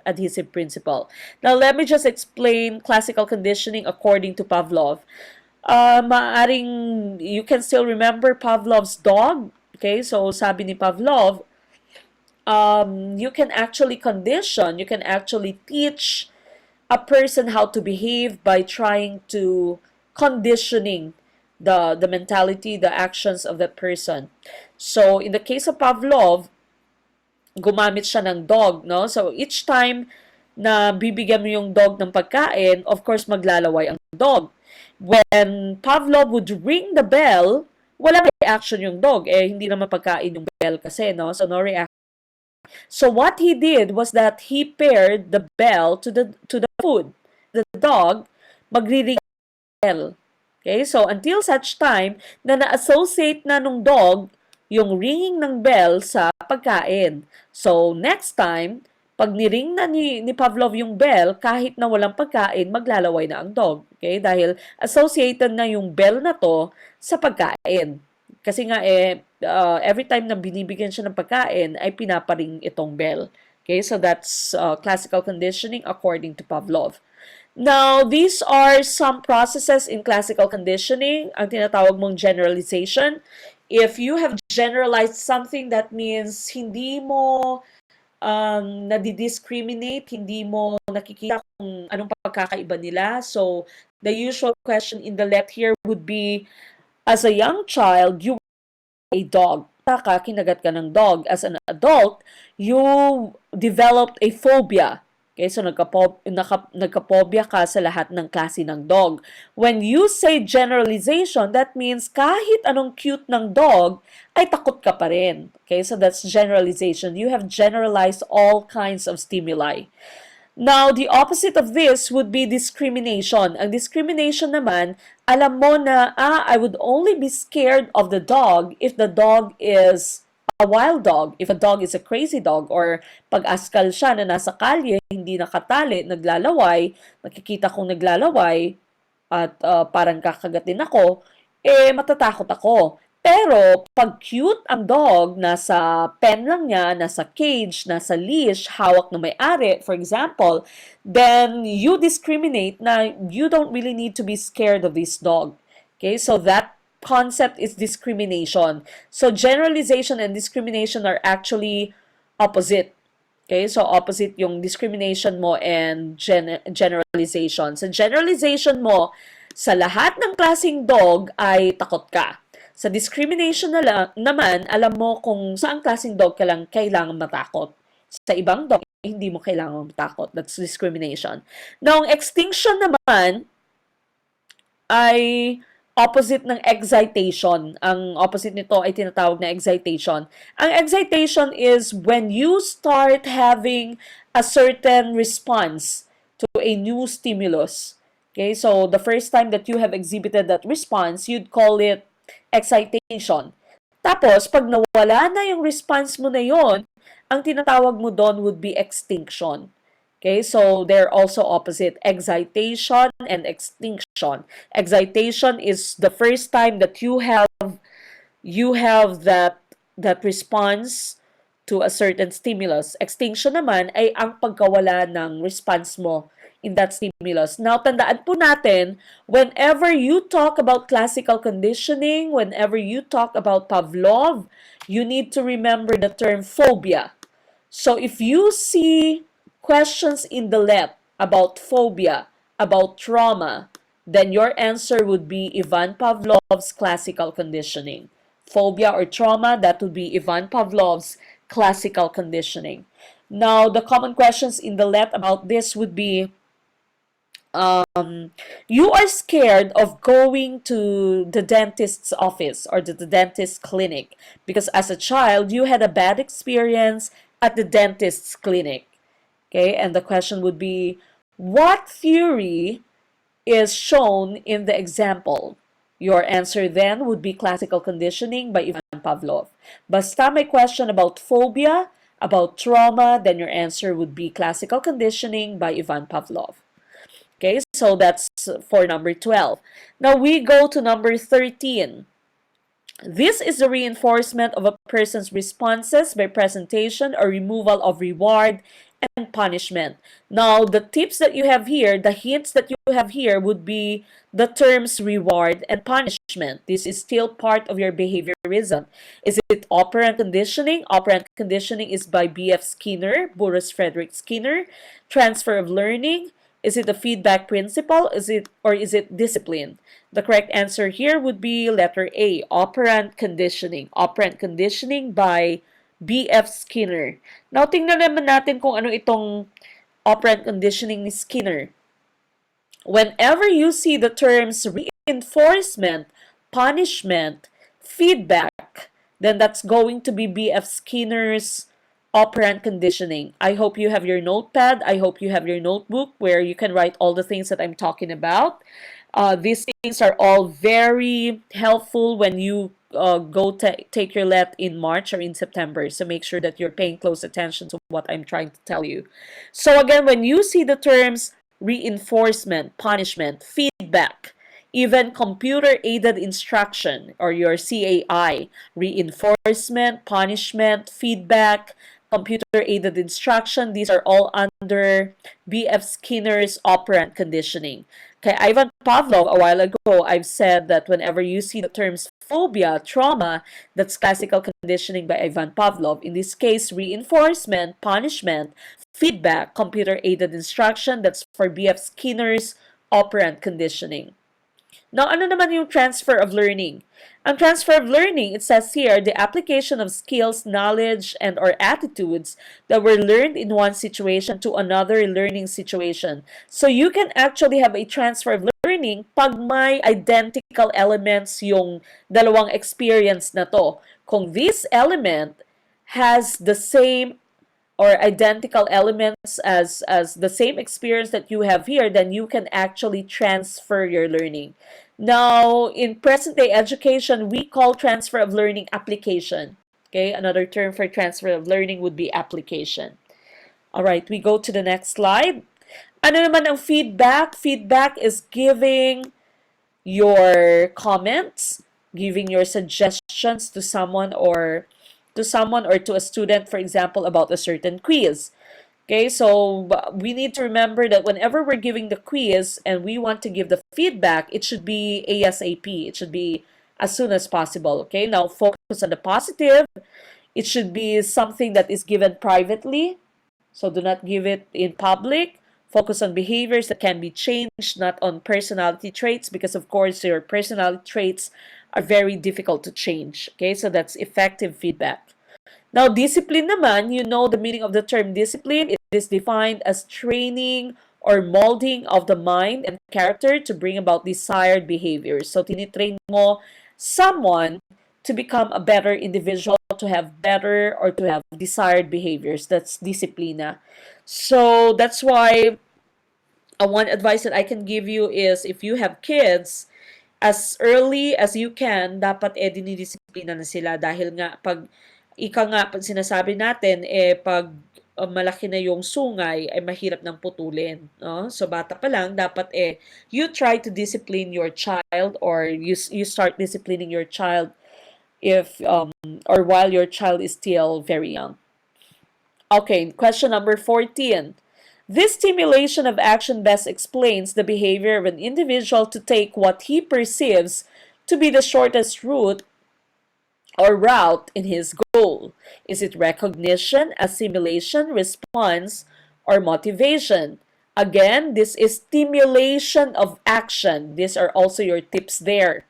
principle. Now, let me just explain classical conditioning according to Pavlov. Maaring you can still remember Pavlov's dog. Okay, so sabi ni Pavlov, you can actually condition, you can actually teach a person how to behave by trying to conditioning the mentality, the actions of that person. So, in the case of Pavlov, gumamit siya ng dog, no? So, each time na bibigyan mo yung dog ng pagkain, of course, maglalaway ang dog. When Pavlov would ring the bell, walang reaction yung dog. Hindi naman pagkain yung bell kasi, no? So, no reaction. So what he did was that he paired the bell to the food. The dog magri-ring bell. Okay? So until such time na na-associate na nung dog yung ringing ng bell sa pagkain. So next time, pag niring na ni Pavlov yung bell, kahit na walang pagkain, maglalaway na ang dog. Okay? Dahil associated na yung bell na to sa pagkain. Kasi nga every time na binibigyan siya ng pagkain, ay pinaparing itong bell. Okay, so that's classical conditioning according to Pavlov. Now, these are some processes in classical conditioning, ang tinatawag mong generalization. If you have generalized something, that means hindi mo nadidiscriminate, hindi mo nakikita kung anong pagkakaiba nila. So, the usual question in the let here would be, as a young child, you were a dog. Kinagat ka ng dog. As an adult, you developed a phobia. Okay, so nagka-phobia ka sa lahat ng klase ng dog. When you say generalization, that means kahit anong cute ng dog, ay takot ka pa rin. Okay, so that's generalization. You have generalized all kinds of stimuli. Now, the opposite of this would be discrimination. Ang discrimination naman, alam mo na, I would only be scared of the dog if the dog is a wild dog, if a dog is a crazy dog, or pag askal siya na nasa kalye, hindi nakatali, naglalaway, nakikita kong naglalaway, at parang kakagatin ako, matatakot ako. Pero, pag cute ang dog, nasa pen lang niya, nasa cage, nasa leash, hawak na may-ari, for example, then you discriminate na you don't really need to be scared of this dog. Okay, so that concept is discrimination. So, generalization and discrimination are actually opposite. Okay, so opposite yung discrimination mo and generalization. So, generalization mo, sa lahat ng klaseng dog ay takot ka. Sa discrimination naman, alam mo kung saan klaseng dog ka lang kailangan matakot. Sa ibang dog, hindi mo kailangan matakot. That's discrimination. Now, ang extinction naman ay opposite ng excitation. Ang opposite nito ay tinatawag na excitation. Ang excitation is when you start having a certain response to a new stimulus. Okay, so the first time that you have exhibited that response, you'd call it excitation. Tapos, pag nawala na yung response mo na yon, ang tinatawag mo doon would be extinction. Okay, so they're also opposite, excitation and extinction. Excitation is the first time that you have that response to a certain stimulus. Extinction naman ay ang pagkawala ng response mo in that stimulus. Now, tandaan po natin, whenever you talk about classical conditioning, whenever you talk about Pavlov, you need to remember the term phobia. So if you see questions in the LET about phobia, about trauma, then your answer would be Ivan Pavlov's classical conditioning. Phobia or trauma, that would be Ivan Pavlov's classical conditioning. Now, the common questions in the LET about this would be, you are scared of going to the dentist's office or the dentist's clinic because as a child, you had a bad experience at the dentist's clinic. Okay, and the question would be, what theory is shown in the example? Your answer then would be classical conditioning by Ivan Pavlov. Basta may question about phobia, about trauma, then your answer would be classical conditioning by Ivan Pavlov. Okay, so that's for number 12. Now we go to number 13. This is the reinforcement of a person's responses by presentation or removal of reward and punishment. Now, the tips that you have here, the hints that you have here would be the terms reward and punishment. This is still part of your behaviorism. Is it operant conditioning? Operant conditioning is by B.F. Skinner, Boris Frederick Skinner. Transfer of learning. Is it a feedback principle? Is it discipline? The correct answer here would be letter A, operant conditioning. Operant conditioning by B.F. Skinner. Now, tingnan naman natin kung ano itong operant conditioning ni Skinner. Whenever you see the terms reinforcement, punishment, feedback, then that's going to be B.F. Skinner's operant conditioning. I hope you have your notepad. I hope you have your notebook where you can write all the things that I'm talking about. These things are all very helpful when you go take your LET in March or in September. So make sure that you're paying close attention to what I'm trying to tell you. So again, when you see the terms reinforcement, punishment, feedback, even computer-aided instruction or your CAI, reinforcement, punishment, feedback, computer-aided instruction, these are all under B.F. Skinner's operant conditioning. Okay, Ivan Pavlov, a while ago, I've said that whenever you see the terms phobia, trauma, that's classical conditioning by Ivan Pavlov. In this case, reinforcement, punishment, feedback, computer-aided instruction, that's for B.F. Skinner's operant conditioning. Now, ano naman yung transfer of learning? Ang transfer of learning, it says here, the application of skills, knowledge, and or attitudes that were learned in one situation to another learning situation. So you can actually have a transfer of learning pag may identical elements yung dalawang experience na to. Kung this element has the same or identical elements as the same experience that you have here, then you can actually transfer your learning. Now, in present-day education, we call transfer of learning application. Okay, another term for transfer of learning would be application. All right, we go to the next slide. Ano naman ang feedback? Feedback is giving your comments, giving your suggestions to someone or to a student, for example, about a certain quiz. Okay, so we need to remember that whenever we're giving the quiz and we want to give the feedback, it should be ASAP. It should be as soon as possible. Okay, now focus on the positive. It should be something that is given privately. So do not give it in public. Focus on behaviors that can be changed, not on personality traits, because of course your personality traits are very difficult to change. Okay, so that's effective feedback. Now, discipline naman, you know the meaning of the term discipline. It is defined as training or molding of the mind and character to bring about desired behaviors. So, tinitrain mo someone to become a better individual, to have better or to have desired behaviors. That's disiplina. So, that's why one advice that I can give you is if you have kids, as early as you can, dapat dinidisiplina na sila dahil nga pag pag sinasabi natin pag malaki na yung sungay ay mahirap nang putulin, no? So bata pa lang dapat you try to discipline your child, or you start disciplining your child if or while your child is still very young. Okay, question number 14. This stimulation of action best explains the behavior of an individual to take what he perceives to be the shortest route or route in his goal. Is it recognition, assimilation, response, or motivation? Again, this is stimulation of action. These are also your tips there.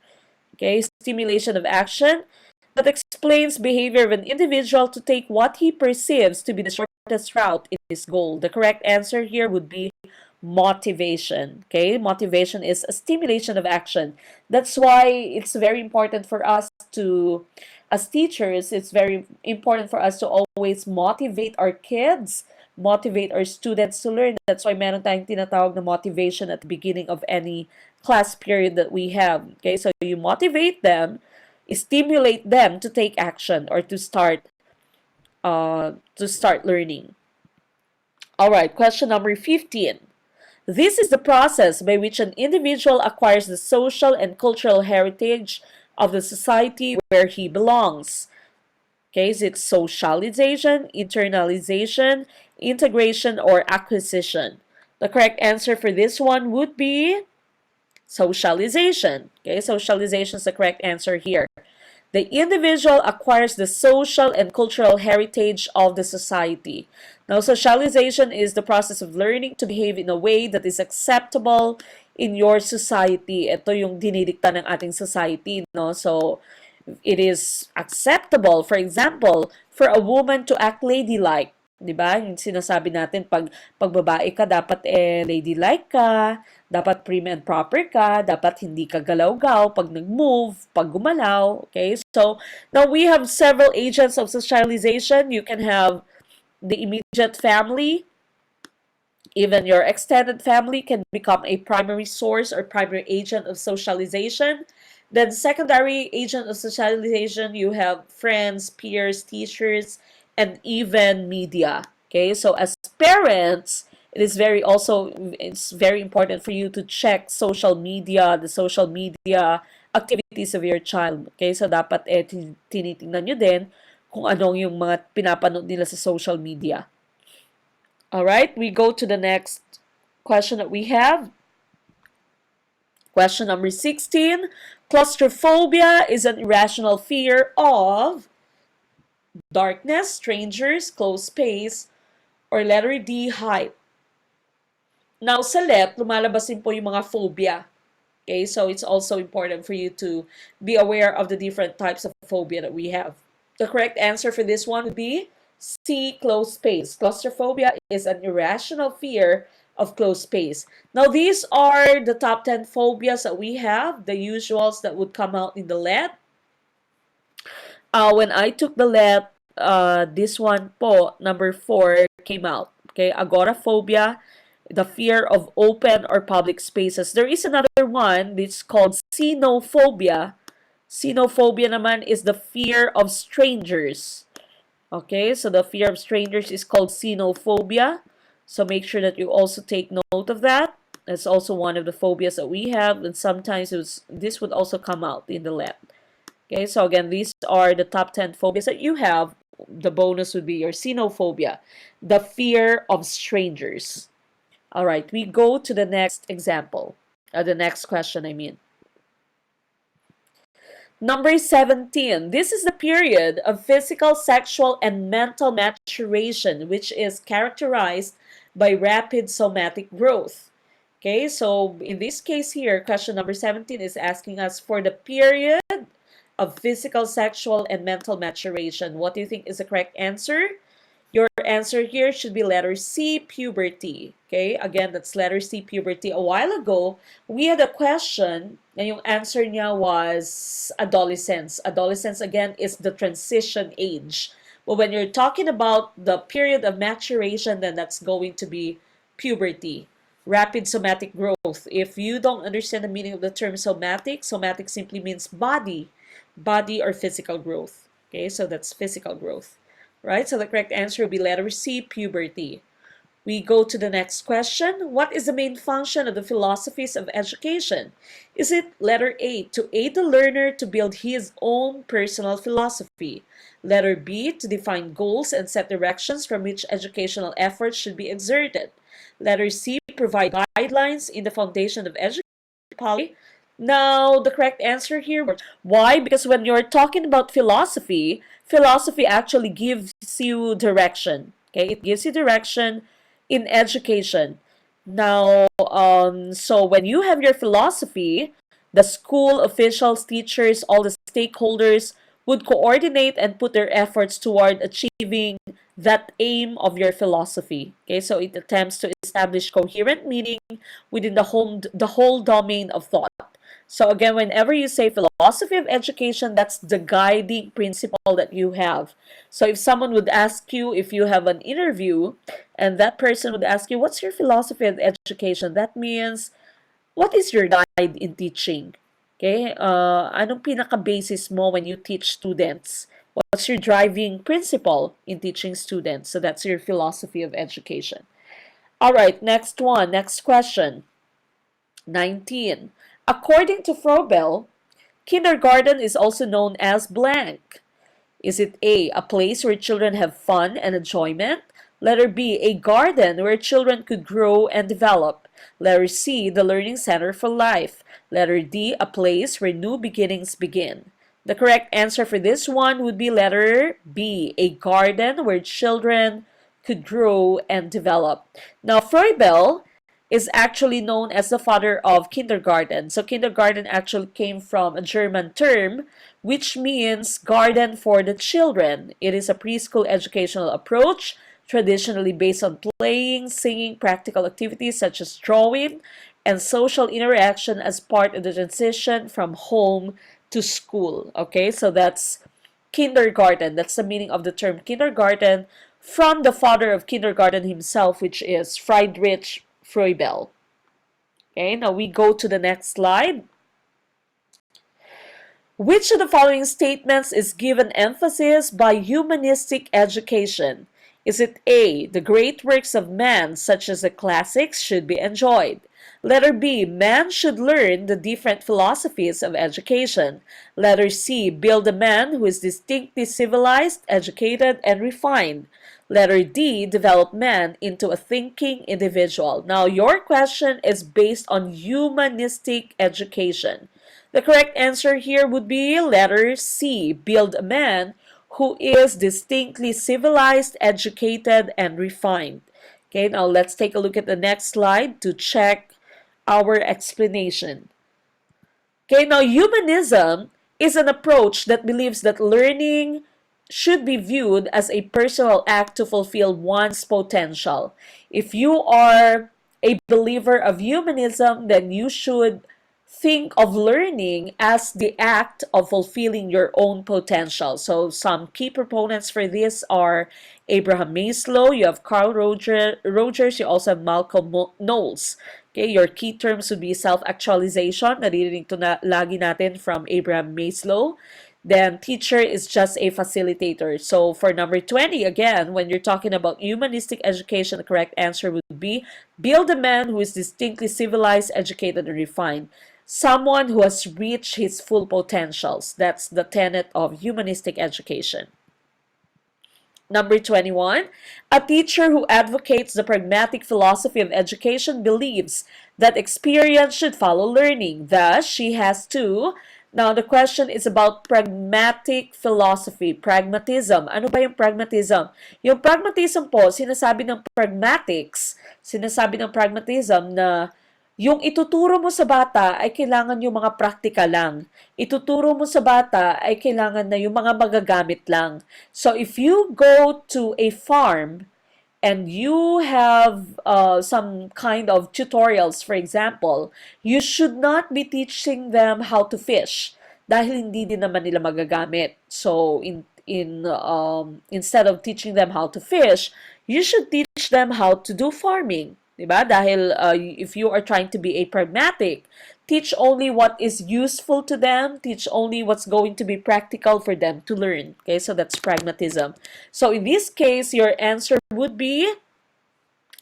Okay, stimulation of action that explains behavior of an individual to take what he perceives to be the shortest route in his goal. The correct answer here would be motivation. Okay, motivation is a stimulation of action. That's why it's very important for us to, as teachers, it's very important for us to always motivate our kids, motivate our students to learn. That's why meron tayong tinatawag na motivation at the beginning of any class period that we have. Okay, so you motivate them, stimulate them to take action or to start learning. All right, question number 15. This is the process by which an individual acquires the social and cultural heritage of the society where he belongs. Okay, is it socialization, internalization, integration, or acquisition? The correct answer for this one would be socialization. Okay, socialization is the correct answer here. The individual acquires the social and cultural heritage of the society. Now, socialization is the process of learning to behave in a way that is acceptable in your society. Ito yung dinidikta ng ating society, no? So, it is acceptable, for example, for a woman to act ladylike. 'Di ba? Yung sinasabi natin pag babae ka dapat ladylike ka, dapat prim and proper ka, dapat hindi ka galaw-gaw pag nag-move, pag gumalaw, okay? So, now we have several agents of socialization. You can have the immediate family, even your extended family can become a primary source or primary agent of socialization. Then secondary agent of socialization, you have friends, peers, teachers, and even media. Okay, so as parents, it's very important for you to check social media, the social media activities of your child. Okay, so dapat tinitingnan nyo din kung anong yung mga pinapanood nila sa social media. All right, we go to the next question that we have. Question number 16. Claustrophobia is an irrational fear of darkness, strangers, closed space, or letter D, height. Now, sa LET, lumalabas din po yung mga phobia. Okay, so it's also important for you to be aware of the different types of phobia that we have. The correct answer for this one would be C, closed space. Claustrophobia is an irrational fear of closed space. Now, these are the top 10 phobias that we have, the usuals that would come out in the LET. When I took the LET, this one po, number 4, came out. Okay, agoraphobia, the fear of open or public spaces. There is another one that's called xenophobia. Xenophobia naman is the fear of strangers. Okay, so the fear of strangers is called xenophobia. So make sure that you also take note of that. That's also one of the phobias that we have, and sometimes this would also come out in the lab. Okay, so again, these are the top 10 phobias that you have. The bonus would be your xenophobia, the fear of strangers. All right, we go to the next example, the next question, I mean. Number 17. This is the period of physical, sexual, and mental maturation, which is characterized by rapid somatic growth. Okay, so in this case here, question number 17 is asking us for the period of physical, sexual, and mental maturation. What do you think is the correct answer? Your answer here should be letter C, puberty. Okay, again, that's letter C, puberty. A while ago, we had a question, and yung answer niya was adolescence. Adolescence, again, is the transition age. But when you're talking about the period of maturation, then that's going to be puberty. Rapid somatic growth. If you don't understand the meaning of the term somatic, somatic simply means body or physical growth. Okay, so that's physical growth. Right? So the correct answer will be letter C, puberty. We go to the next question. What is the main function of the philosophies of education? Is it letter A, to aid the learner to build his own personal philosophy? Letter B, to define goals and set directions from which educational efforts should be exerted? Letter C, provide guidelines in the foundation of education policy. Now, the correct answer here, why? Because when you're talking about philosophy, philosophy actually gives you direction. Okay, it gives you direction in education. Now, so when you have your philosophy, the school officials, teachers, all the stakeholders would coordinate and put their efforts toward achieving that aim of your philosophy. Okay, so it attempts to establish coherent meaning within the whole domain of thought. So again, whenever you say philosophy of education, that's the guiding principle that you have. So if someone would ask you, if you have an interview, and that person would ask you, what's your philosophy of education? That means, what is your guide in teaching? Okay? Anong pinaka-basis mo when you teach students? What's your driving principle in teaching students? So that's your philosophy of education. All right, next one, next question. 19. According to Froebel, kindergarten is also known as blank. Is it A, place where children have fun and enjoyment? Letter B, a garden where children could grow and develop. Letter C, the learning center for life. Letter D, a place where new beginnings begin. The correct answer for this one would be letter B, a garden where children could grow and develop. Now, Froebel is actually known as the father of kindergarten. So kindergarten actually came from a German term which means garden for the children. It is a preschool educational approach traditionally based on playing, singing, practical activities such as drawing, and social interaction as part of the transition from home to school. Okay, so that's kindergarten. That's the meaning of the term kindergarten from the father of kindergarten himself, which is Friedrich Froebel. Okay, now we go to the next slide. Which of the following statements is given emphasis by humanistic education? Is it A, the great works of man, such as the classics, should be enjoyed? Letter B, man should learn the different philosophies of education. Letter C, build a man who is distinctly civilized, educated, and refined. Letter D, develop man into a thinking individual. Now, your question is based on humanistic education. The correct answer here would be letter C, build a man who is distinctly civilized, educated, and refined. Okay, now let's take a look at the next slide to check our explanation. Okay, now humanism is an approach that believes that learning should be viewed as a personal act to fulfill one's potential. If you are a believer of humanism, then you should think of learning as the act of fulfilling your own potential. So some key proponents for this are Abraham Maslow, you have Rogers, you also have Malcolm Knowles. Okay, your key terms would be self-actualization, naririnig to na lagi natin from Abraham Maslow. Then teacher is just a facilitator. So for number 20, again, when you're talking about humanistic education, the correct answer would be build a man who is distinctly civilized, educated, and refined. Someone who has reached his full potentials. That's the tenet of humanistic education. Number 21, a teacher who advocates the pragmatic philosophy of education believes that experience should follow learning. Thus, she has to. Now, the question is about pragmatic philosophy, pragmatism. Ano ba yung pragmatism? Yung pragmatism po, sinasabi ng pragmatism na yung ituturo mo sa bata ay kailangan yung mga praktika lang. Ituturo mo sa bata ay kailangan na yung mga magagamit lang. So if you go to a farm, and you have some kind of tutorials, for example, you should not be teaching them how to fish dahil hindi din naman nila magagamit. So, instead of teaching them how to fish, you should teach them how to do farming. Diba? Dahil if you are trying to be a pragmatic, teach only what is useful to them, teach only what's going to be practical for them to learn. Okay, so that's pragmatism. So in this case, your answer would be,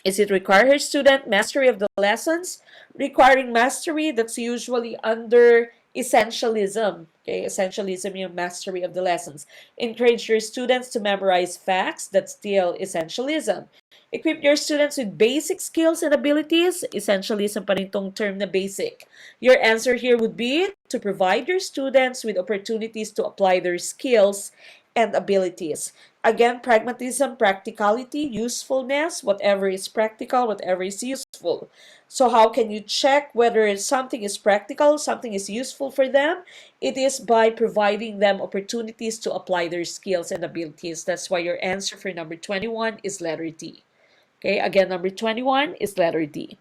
is it require her student mastery of the lessons? Requiring mastery, that's usually under essentialism. Okay, essentialism, yung mastery of the lessons. Encourage your students to memorize facts, that's still essentialism. Equip your students with basic skills and abilities, essentialism pa rin tong term na basic. Your answer here would be to provide your students with opportunities to apply their skills and abilities. Again, pragmatism, practicality, usefulness, whatever is practical, whatever is useful. So how can you check whether something is practical, something is useful for them? It is by providing them opportunities to apply their skills and abilities. That's why your answer for number 21 is letter D. Okay, again, number 21 is letter D.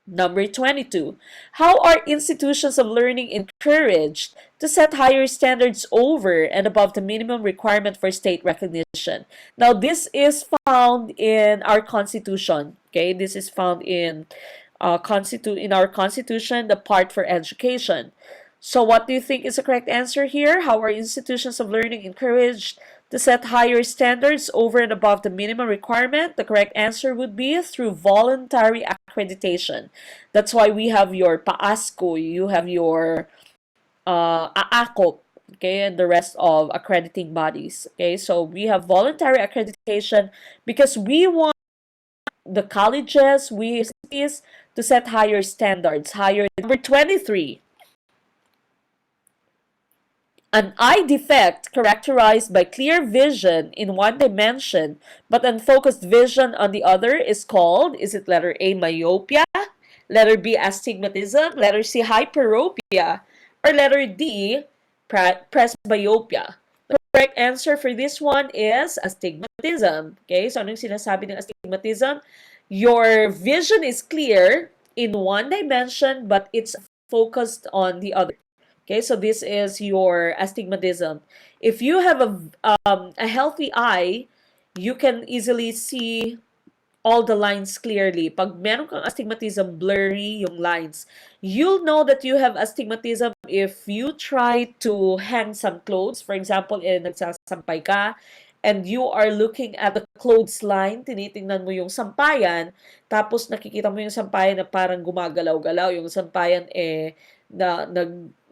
Number 22, how are institutions of learning encouraged to set higher standards over and above the minimum requirement for state recognition? Now, this is found in our Constitution. Okay, this is found in our Constitution, the part for education. So what do you think is the correct answer here? How are institutions of learning encouraged to set higher standards over and above the minimum requirement? The correct answer would be through voluntary accreditation. That's why we have your PAASCO, you have your AACOP, okay, and the rest of accrediting bodies. Okay, so we have voluntary accreditation because we want the colleges, we to set higher standards, higher. Number 23. An eye defect characterized by clear vision in one dimension but unfocused vision on the other is called, is it letter A, myopia, letter B, astigmatism, letter C, hyperopia, or letter D, presbyopia? The correct answer for this one is astigmatism. Okay, so anong sinasabi ng astigmatism? Your vision is clear in one dimension but it's focused on the other. Okay, so this is your astigmatism. If you have a healthy eye, you can easily see all the lines clearly. Pag meron kang astigmatism, blurry yung lines. You'll know that you have astigmatism if you try to hang some clothes. For example, nagsasampay ka, and you are looking at the clothes line, tinitingnan mo yung sampayan, tapos nakikita mo yung sampayan na parang gumagalaw-galaw. Yung sampayan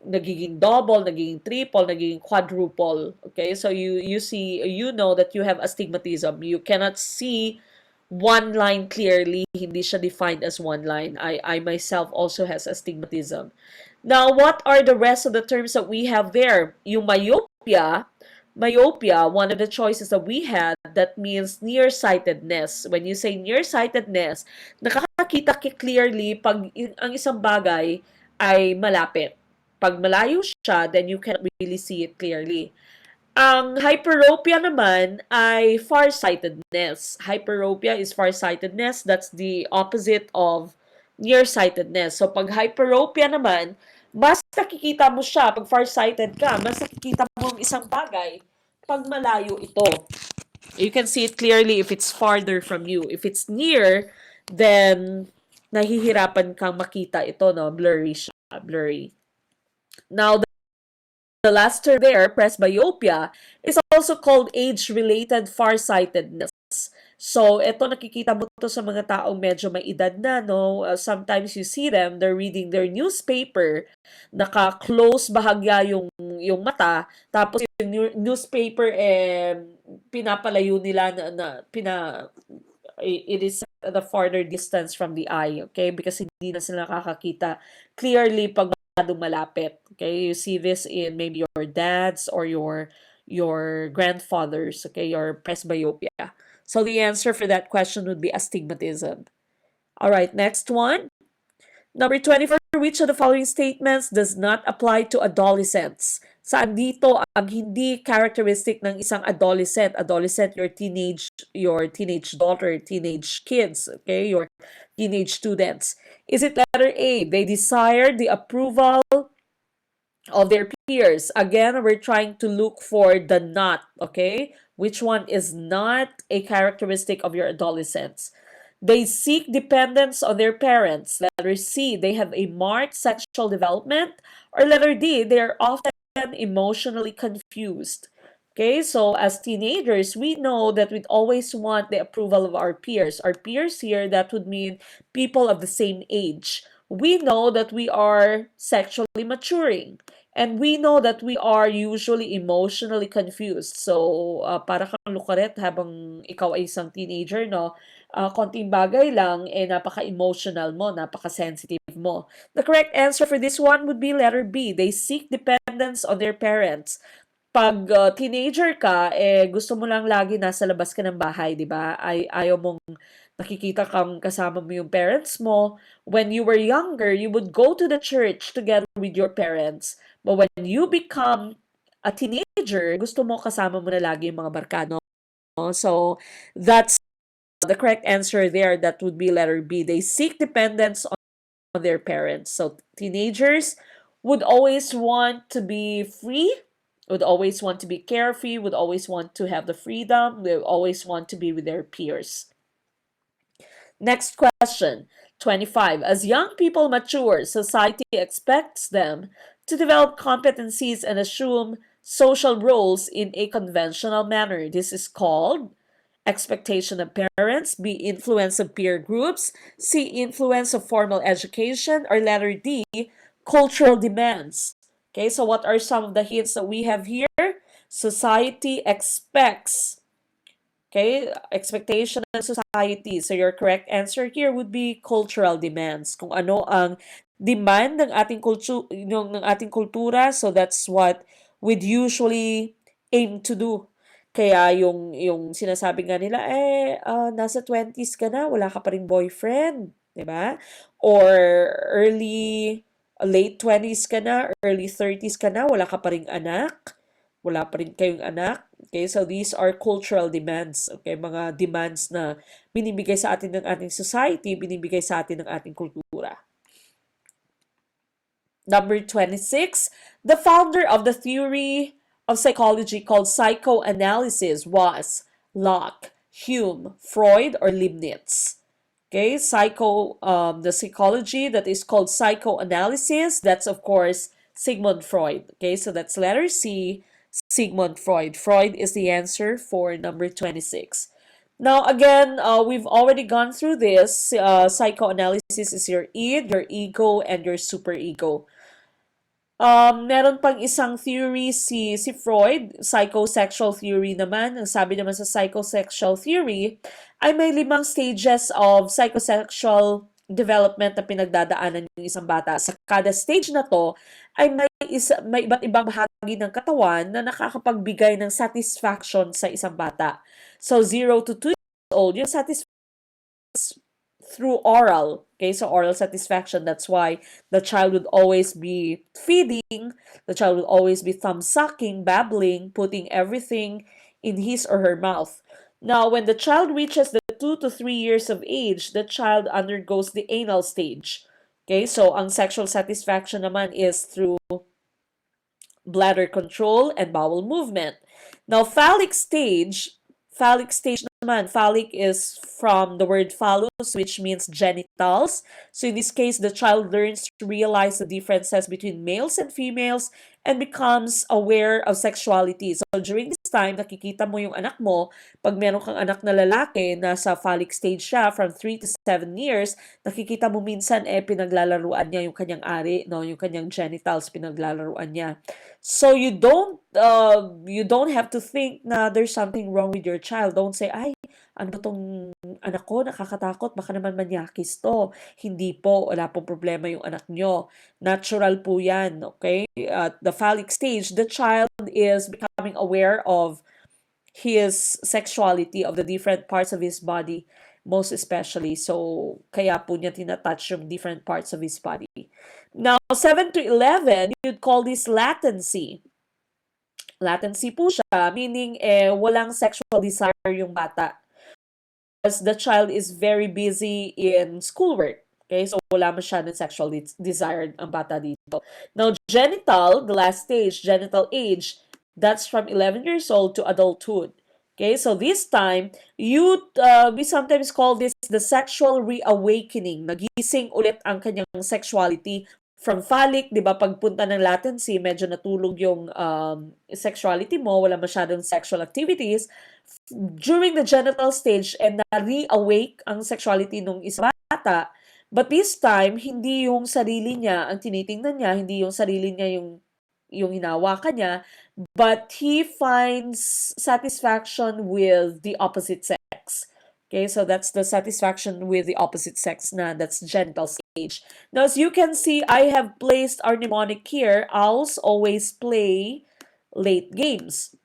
nagiging double, nagiging triple, nagiging quadruple. Okay, so you know that you have astigmatism. You cannot see one line clearly. Hindi siya defined as one line. I myself also has astigmatism. Now, what are the rest of the terms that we have there? Yung myopia, one of the choices that we had, that means nearsightedness. When you say nearsightedness, nakakakita ka clearly pag ang isang bagay ay malapit. Pag malayo siya, then you can't really see it clearly. Ang hyperopia naman ay farsightedness. Hyperopia is farsightedness. That's the opposite of nearsightedness. So pag hyperopia naman, mas nakikita mo siya. Pag farsighted ka, mas nakikita mo ang isang bagay pag malayo ito. You can see it clearly if it's farther from you. If it's near, then nahihirapan kang makita ito, no? Blurry siya. Blurry. Now, the last term there, presbyopia, is also called age-related farsightedness. So, ito nakikita mo to sa mga taong medyo may edad na, no? Sometimes you see them, they're reading their newspaper, naka-close bahagya yung mata, tapos yung newspaper, pinapalayo nila it is at a farther distance from the eye, okay? Because hindi na sila nakakakita clearly pag malapit. Okay, you see this in maybe your dads or your grandfathers. Okay, your presbyopia. So the answer for that question would be astigmatism. All right, next one. Number 24. Which of the following statements does not apply to adolescents? Saan dito ang hindi characteristic ng isang adolescent? Adolescent, your teenage daughter, teenage kids, okay? Your teenage students. Is it letter A? They desire the approval of their peers. Again, we're trying to look for the not, okay? Which one is not a characteristic of your adolescents? They seek dependence on their parents. Letter C, they have a marked sexual development. Or letter D, they are often emotionally confused. Okay, so as teenagers, we know that we always want the approval of our peers. Our peers here, that would mean people of the same age. We know that we are sexually maturing. And we know that we are usually emotionally confused. So, para kang lukaret habang ikaw ay isang teenager, no? Konting bagay lang, napaka-emotional mo, napaka-sensitive mo. The correct answer for this one would be letter B. They seek dependence on their parents. Pag teenager ka, gusto mo lang lagi nasa labas ka ng bahay, di ba? Ayaw mong nakikita kang kasama mo yung parents mo. When you were younger, you would go to the church together with your parents. But when you become a teenager, gusto mo kasama mo na lagi yung mga barkano. So, that's the correct answer there. That would be letter B. They seek dependence on their parents. So, teenagers would always want to be free, would always want to be carefree, would always want to have the freedom, they would always want to be with their peers. Next question, 25. As young people mature, society expects them to develop competencies and assume social roles in a conventional manner. This is called expectation of parents, B, influence of peer groups, C, influence of formal education, or letter D, cultural demands. Okay, so what are some of the hints that we have here? Society expects. Okay, expectation ng society. So your correct answer here would be cultural demands. Kung ano ang demand ng ating kultura, so that's what we'd usually aim to do. Kaya yung sinasabi nga nila, nasa 20s ka na, wala ka pa ring boyfriend, 'di ba? Or late 20s ka na, early 30s ka na, wala ka pa ring anak, wala pa rin kayong anak. Okay, so these are cultural demands. Okay, mga demands na binibigay sa atin ng ating society, binibigay sa atin ng ating kultura. Number 26, the founder of the theory of psychology called psychoanalysis was Locke, Hume, Freud, or Leibniz. Okay, the psychology that is called psychoanalysis, that's of course Sigmund Freud. Okay, so that's letter C, Sigmund Freud. Freud is the answer for number 26. Now, again, we've already gone through this. Psychoanalysis is your id, your ego, and your superego. Meron pang isang theory si Freud, psychosexual theory naman. Ang sabi naman sa psychosexual theory ay may 5 stages of psychosexual development na pinagdadaanan ng isang bata. Sa kada stage na to ay may iba't ibang bahagi ng katawan na nakakapagbigay ng satisfaction sa isang bata. So 0 to 2 years old, yung satisfaction through oral. Okay, so oral satisfaction. That's why the child would always be feeding, the child would always be thumb sucking, babbling, putting everything in his or her mouth. Now, when the child reaches the 2 to 3 years of age, the child undergoes the anal stage. Okay, so ang sexual satisfaction naman is through bladder control and bowel movement. Now, phallic stage naman, phallic is from the word phallus, which means genitals. So in this case, the child learns to realize the differences between males and females and becomes aware of sexuality. So during this time, nakikita mo yung anak mo, pag meron kang anak na lalaki, nasa phallic stage siya from 3 to 7 years, nakikita mo minsan pinaglalaruan niya yung kanyang ari, no, yung kanyang genitals pinaglalaruan niya. So you don't have to think na there's something wrong with your child. Don't say, ay, ano ba tong anak ko, nakakatakot, baka naman manyakis to. Hindi po, wala pong problema yung anak nyo. Natural po yan, okay? At the phallic stage, the child is becoming aware of his sexuality, of the different parts of his body, most especially. So, kaya po niya tinatouch yung different parts of his body. Now, 7 to 11, you'd call this latency. Latency po siya, meaning walang sexual desire yung bata. As the child is very busy in schoolwork. Okay, so wala masyadong sexual desire ang bata dito. Now, genital, the last stage, genital age, that's from 11 years old to adulthood. Okay, so this time, we sometimes call this the sexual reawakening. Nagising ulit ang kanyang sexuality from phallic, di ba, pagpunta ng latency, medyo natulog yung sexuality mo, wala masyadong sexual activities. During the genital stage, and na-reawake ang sexuality nung isang bata, but this time, hindi yung sarili niya ang tinitingnan niya, hindi yung sarili niya yung hinawakan niya, but he finds satisfaction with the opposite sex. Okay, so that's the satisfaction with the opposite sex na, that's genital stage. Now, as you can see, I have placed our mnemonic here. Owls always play late games.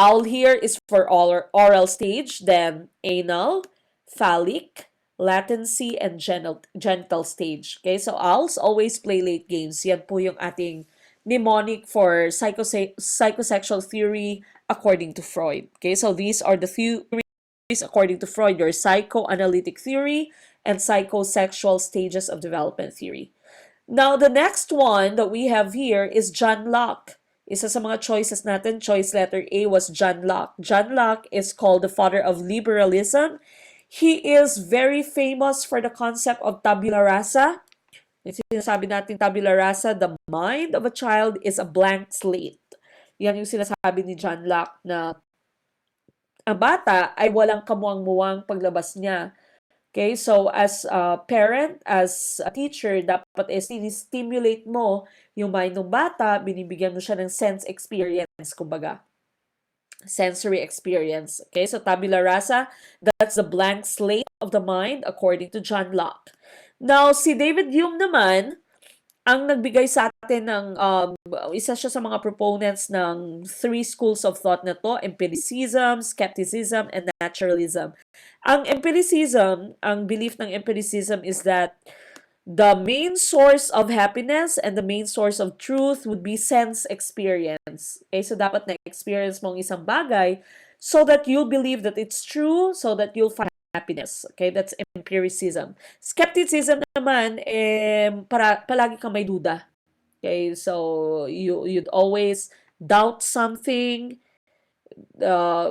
Owl here is for oral stage, then anal, phallic, latency, and genital stage. Okay, so owls always play late games. Yan po yung ating mnemonic for psychosexual theory according to Freud. Okay, so these are the theories according to Freud, your psychoanalytic theory and psychosexual stages of development theory. Now, the next one that we have here is John Locke. Isa sa mga choices natin, choice letter A was John Locke. John Locke is called the father of liberalism. He is very famous for the concept of tabula rasa. Sinasabi natin tabula rasa, the mind of a child is a blank slate. Yan yung sinasabi ni John Locke na ang bata ay walang kamuang-muwang paglabas niya. Okay, so as a parent, as a teacher, dapat stimulate mo yung mind ng bata, binibigyan mo siya ng sense experience, kumbaga. Sensory experience. Okay, so tabula rasa, that's the blank slate of the mind according to John Locke. Now, si David Hume naman, ang nagbigay sa atin ng, isa siya sa mga proponents ng three schools of thought na to, empiricism, skepticism, and naturalism. Ang empiricism, ang belief ng empiricism is that the main source of happiness and the main source of truth would be sense experience. Okay, so dapat na-experience mo ang isang bagay so that you'll believe that it's true, so that you'll find happiness. Okay, that's empiricism. Skepticism naman, palagi kang may duda. Okay, so you'd always doubt something,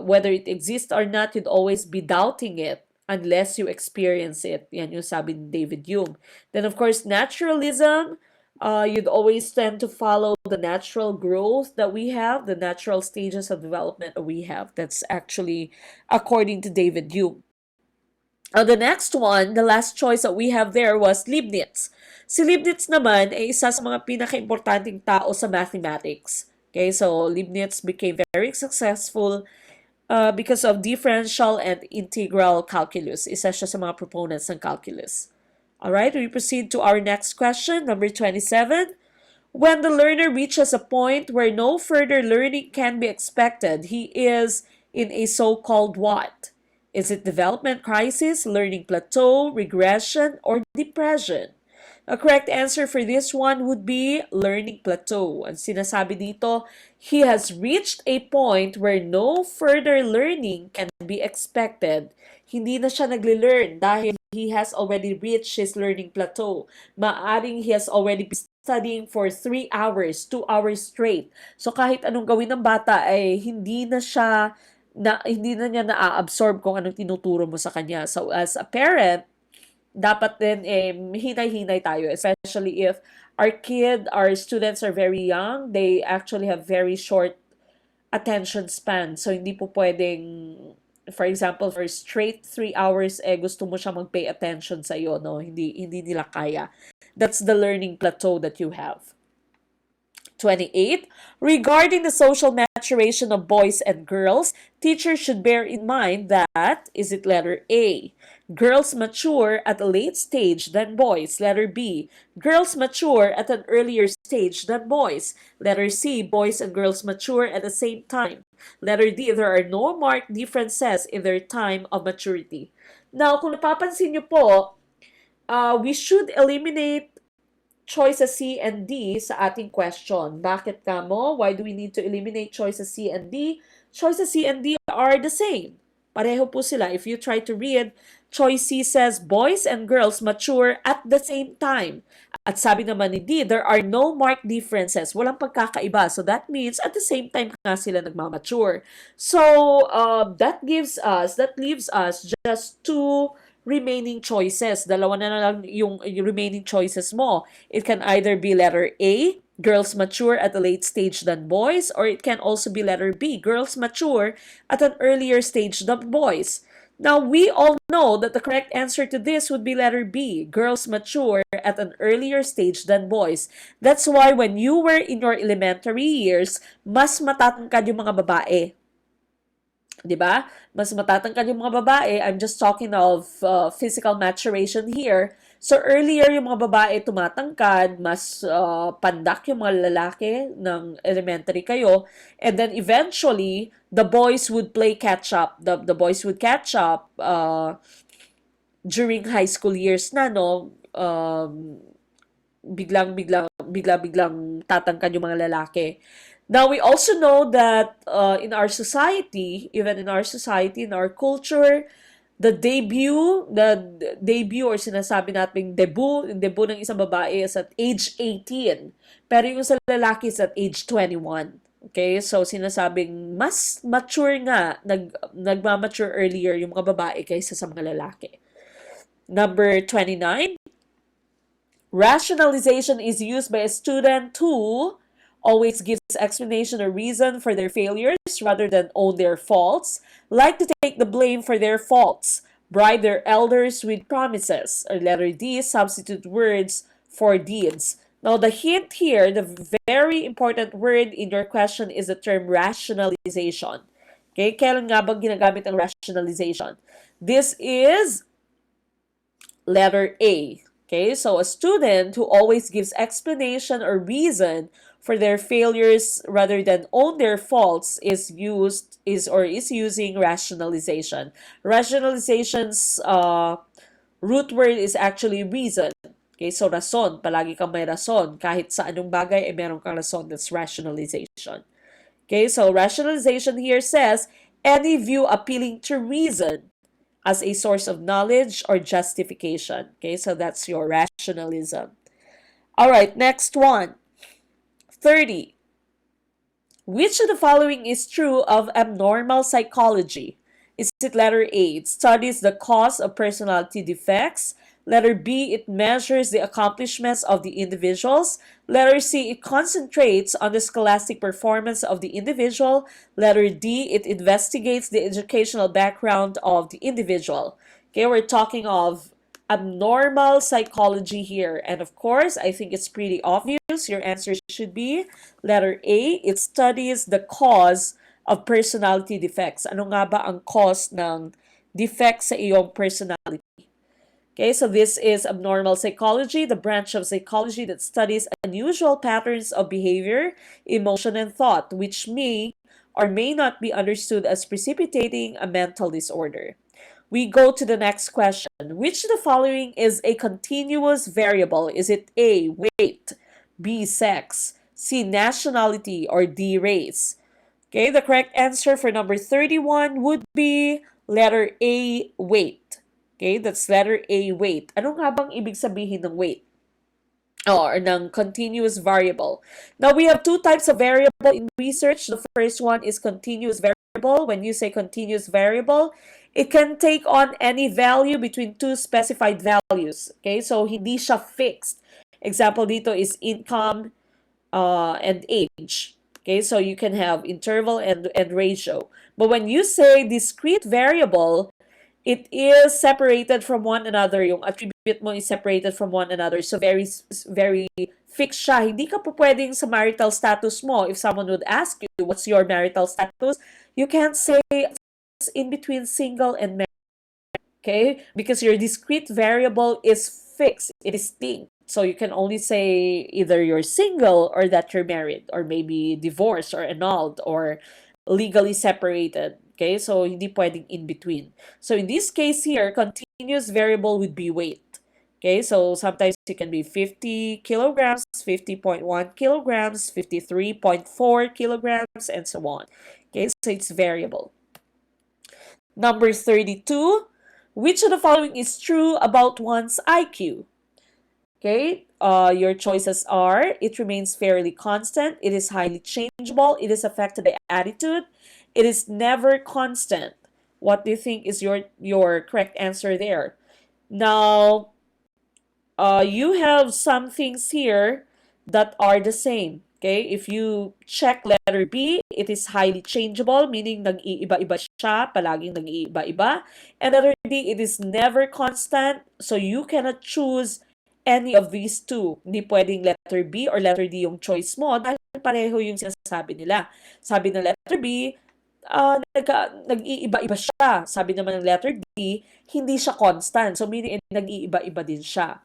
whether it exists or not, you'd always be doubting it unless you experience it. Yan yung sabi ni David Hume. Then, of course, naturalism, you'd always tend to follow the natural growth that we have, the natural stages of development that we have. That's actually according to David Hume. The next one, the last choice that we have there was Leibniz. Si Leibniz naman ay isa sa mga pinaka-importanting tao sa mathematics. Okay, so Leibniz became very successful because of differential and integral calculus. Isa siya sa mga proponents ng calculus. Alright, we proceed to our next question, number 27. When the learner reaches a point where no further learning can be expected, he is in a so-called what? Is it development crisis, learning plateau, regression, or depression? A correct answer for this one would be learning plateau. Ang sinasabi dito, he has reached a point where no further learning can be expected. Hindi na siya nagle-learn dahil he has already reached his learning plateau. Maaring he has already been studying for 3 hours, 2 hours straight. So kahit anong gawin ng bata ay hindi na niya na-absorb kung anong tinuturo mo sa kanya. So as a parent, dapat din hinay-hinay tayo, especially if our students are very young, they actually have very short attention span. So hindi po pwedeng, for example, for straight 3 hours, gusto mo siya mag-pay attention sa iyo, no? Hindi nila kaya. That's the learning plateau that you have. 28. Regarding the social maturation of boys and girls, teachers should bear in mind that, is it letter A, girls mature at a late stage than boys. Letter B, girls mature at an earlier stage than boys. Letter C, boys and girls mature at the same time. Letter D, there are no marked differences in their time of maturity. Now, kung napapansin niyo po, we should eliminate choices C and D sa ating question. Bakit kamo? Why do we need to eliminate choices C and D? Choices C and D are the same. Pareho po sila. If you try to read, choice C says boys and girls mature at the same time. At sabi naman ni D, there are no marked differences. Walang pagkakaiba. So that means at the same time nga sila nagmamature. So that leaves us just two remaining choices. Dalawa na lang yung remaining choices mo. It can either be letter A, girls mature at a late stage than boys, or it can also be letter B, girls mature at an earlier stage than boys. Now, we all know that the correct answer to this would be letter B, girls mature at an earlier stage than boys. That's why when you were in your elementary years, mas matatangkad yung mga babae. 'Di ba? Mas matatangkad yung mga babae. I'm just talking of physical maturation here. So earlier yung mga babae tumatangkad, mas pandak yung mga lalaki ng elementary kayo, and then eventually the boys would play catch up. The boys would catch up during high school years na, no. Biglang tatangkad yung mga lalaki. Now, we also know that in our society, even in our society, in our culture, the debut or sinasabi nating debut ng isang babae is at age 18. Pero yung sa lalaki is at age 21. Okay? So, sinasabing mas mature nga, nagmamature earlier yung mga babae kaysa sa mga lalaki. Number 29, rationalization is used by a student who always gives explanation or reason for their failures rather than own their faults, like to take the blame for their faults, bribe their elders with promises, or letter D, substitute words for deeds. Now, the hint here, the very important word in your question is the term rationalization. Okay, kailan nga bang ginagamit ang rationalization? This is letter A. Okay, so a student who always gives explanation or reason for their failures rather than own their faults is using rationalization. Rationalization's root word is actually reason. Okay, so rason, palagi kang may rason. Kahit sa anong bagay ay meron kang rason. That's rationalization. Okay, so rationalization here says any view appealing to reason as a source of knowledge or justification. Okay, so that's your rationalism. All right, next one. 30. Which of the following is true of abnormal psychology? Is it letter A? It studies the cause of personality defects. Letter B, it measures the accomplishments of the individuals. Letter C, it concentrates on the scholastic performance of the individual. Letter D, it investigates the educational background of the individual. Okay, we're talking of abnormal psychology here. And of course, I think it's pretty obvious. Your answer should be letter A, it studies the cause of personality defects. Ano nga ba ang cause ng defects sa iyong personality? Okay, so this is abnormal psychology, the branch of psychology that studies unusual patterns of behavior, emotion, and thought, which may or may not be understood as precipitating a mental disorder. We go to the next question. Which of the following is a continuous variable? Is it A, weight, B, sex, C, nationality, or D, race? Okay, the correct answer for number 31 would be letter A, weight. Okay, that's letter A, weight. Ano nga bang ibig sabihin ng weight? Or ng continuous variable. Now, we have two types of variable in research. The first one is continuous variable. When you say continuous variable, it can take on any value between two specified values. Okay, so hindi siya fixed. Example dito is income and age. Okay, so you can have interval and ratio. But when you say discrete variable, it is separated from one another. Yung attribute mo is separated from one another. So very fixed siya. Hindi ka po pwedeng sa marital status mo. If someone would ask you, what's your marital status? You can't say it's in between single and married. Okay? Because your discrete variable is fixed. It is distinct. So you can only say either you're single or that you're married or maybe divorced or annulled or legally separated. Okay, so hindi pwedeng in between. So in this case here, continuous variable would be weight. Okay, so sometimes it can be 50 kilograms, 50.1 kilograms, 53.4 kilograms, and so on. Okay, so it's variable. Number 32, which of the following is true about one's IQ? Okay, your choices are: it remains fairly constant, it is highly changeable, it is affected by attitude, it is never constant. What do you think is your correct answer there? Now, you have some things here that are the same. Okay, if you check letter B, it is highly changeable, meaning nag-iiba-iba siya, palaging nag-iiba-iba. And letter D, it is never constant, so you cannot choose any of these two. Hindi pwedeng letter B or letter D yung choice mo dahil pareho yung sinasabi nila. Sabi ng letter B, nag-iiba-iba siya. Sabi naman ng letter D, hindi siya constant. So meaning nag-iiba-iba din siya.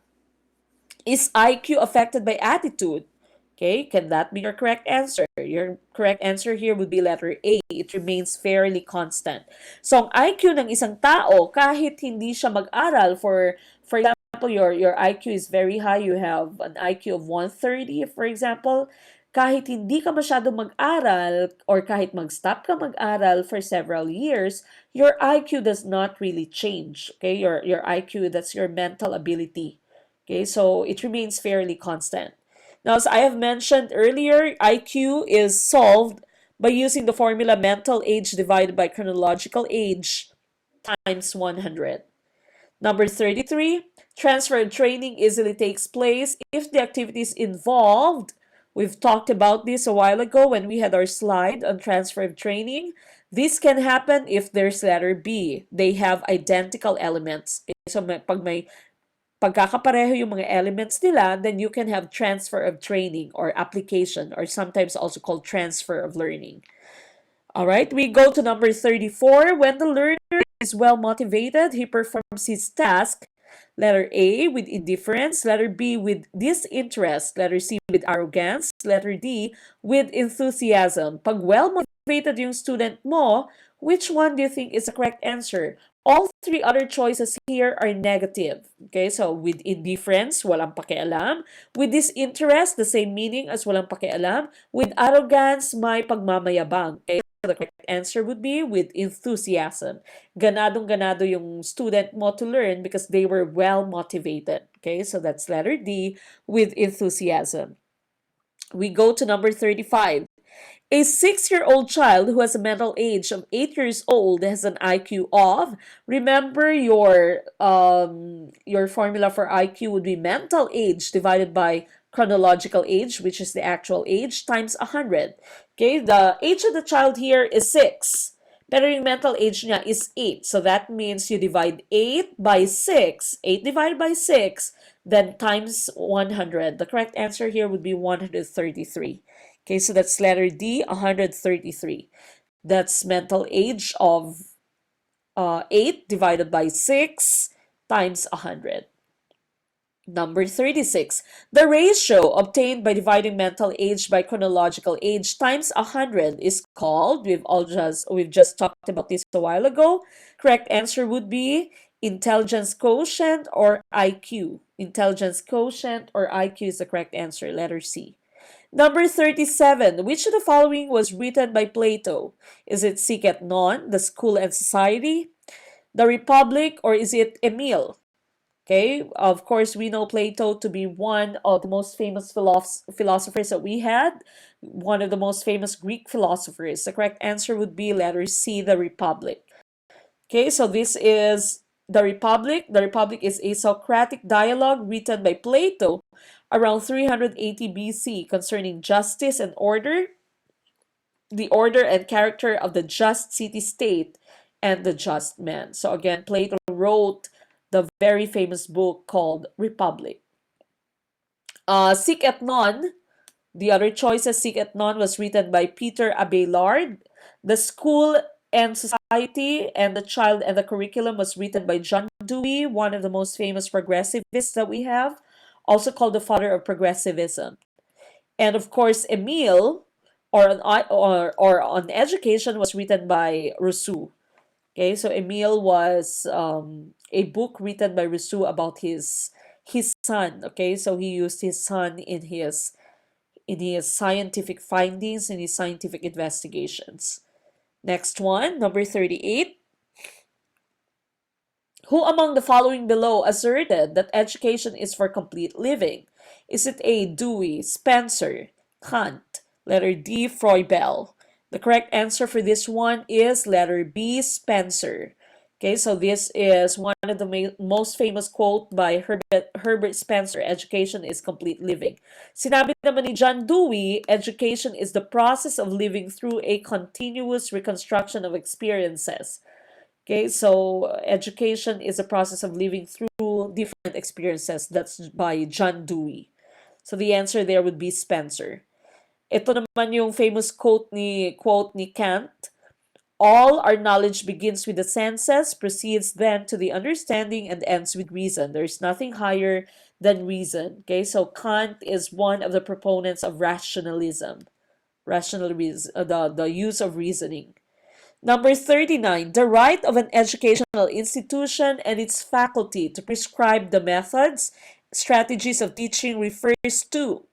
Is IQ affected by attitude? Okay, can that be your correct answer? Your correct answer here would be letter A. It remains fairly constant. So, ang IQ ng isang tao, kahit hindi siya mag-aral, for example, your IQ is very high, you have an IQ of 130, for example, kahit hindi ka masyado mag-aral or kahit mag-stop ka mag-aral for several years, your IQ does not really change. Okay, your IQ, that's your mental ability. Okay, so it remains fairly constant. Now, as I have mentioned earlier, IQ is solved by using the formula mental age divided by chronological age times 100. Number 33, transfer of training easily takes place if the activities involved, we've talked about this a while ago when we had our slide on transfer of training. This can happen if there's letter B. They have identical elements. Okay? So, pag may pagkakapareho yung mga elements nila, then you can have transfer of training or application, or sometimes also called transfer of learning. All right, we go to number 34. When the learner is well motivated, he performs his task. Letter A with indifference, letter B with disinterest, letter C with arrogance, letter D with enthusiasm. Pag well motivated yung student mo, which one do you think is the correct answer? All three other choices here are negative. Okay, so with indifference, walang pakialam. With disinterest, the same meaning as walang pakialam. With arrogance, may pagmamayabang. Okay, so the correct answer would be with enthusiasm. Ganadong-ganado yung student mo to learn because they were well motivated. Okay, so that's letter D with enthusiasm. We go to number 35. A 6-year-old child who has a mental age of 8 years old has an IQ of, remember your formula for IQ would be mental age divided by chronological age, which is the actual age, times 100. Okay, the age of the child here is 6. Pero yung mental age niya is 8. So that means you divide 8 by 6. 8 divided by 6, then times 100. The correct answer here would be 133. Okay, so that's letter D, 133. That's mental age of 8 divided by 6 times 100. Number 36. The ratio obtained by dividing mental age by chronological age times 100 is called, we've just talked about this a while ago. Correct answer would be intelligence quotient or IQ. Intelligence quotient or IQ is the correct answer, letter C. Number 37. Which of the following was written by Plato? Is it Sic et Non, The School and Society, The Republic, or is it Emile? Okay, of course, we know Plato to be one of the most famous philosophers that we had, one of the most famous Greek philosophers. The correct answer would be letter C, The Republic. Okay, so this is The Republic. The Republic is a Socratic dialogue written by Plato around 380 BC concerning justice and order, the order and character of the just city-state, and the just man. So again, Plato wrote the very famous book called Republic. Sic et Non, the other choices, Sic et Non was written by Peter Abelard. The School and Society and the Child and the Curriculum was written by John Dewey, one of the most famous progressivists that we have, also called the father of progressivism. And of course, Emile, or on Education, was written by Rousseau. Okay, so Emile was a book written by Rousseau about his his son. Okay, so he used his son in his scientific findings, in his scientific investigations. Next one, number 38. Who among the following below asserted that education is for complete living? Is it A. Dewey, Spencer, Kant, letter D. Froebel? The correct answer for this one is letter B. Spencer. Okay, so this is one of the most famous quote by Herbert Spencer, education is complete living. Sinabi naman ni John Dewey, education is the process of living through a continuous reconstruction of experiences. Okay, so education is a process of living through different experiences. That's by John Dewey. So the answer there would be Spencer. Ito naman yung famous quote ni Kant. All our knowledge begins with the senses, proceeds then to the understanding, and ends with reason. There's nothing higher than reason. Okay, so Kant is one of the proponents of rationalism. The use of reasoning. Number 39, the right of an educational institution and its faculty to prescribe the methods, strategies of teaching refers to.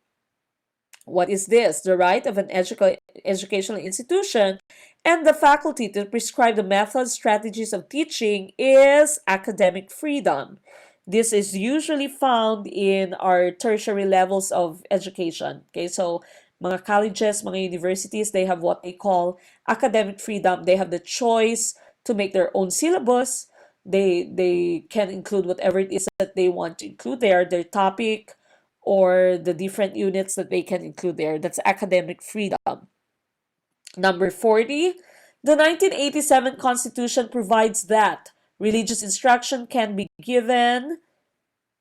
What is this? The right of an educational institution and the faculty to prescribe the methods, strategies of teaching is academic freedom. This is usually found in our tertiary levels of education. Okay, so mga colleges, mga universities, they have what they call academic freedom. They have the choice to make their own syllabus. They can include whatever it is that they want to include there, their topic, or the different units that they can include there. That's academic freedom. Number 40, the 1987 Constitution provides that religious instruction can be given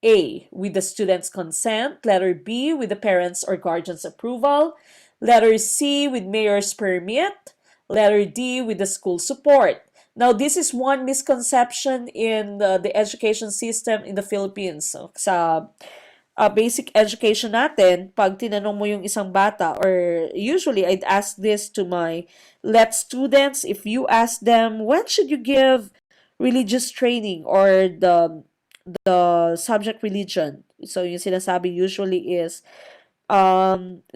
A. With the student's consent. Letter B. With the parents' or guardian's approval. Letter C. With mayor's permit. Letter D. With the school support. Now, this is one misconception in the education system in the Philippines. So, sa basic education natin, pag tinanong mo yung isang bata, or usually I'd ask this to my let students, if you ask them, when should you give religious training or the subject religion? So yung sinasabi usually is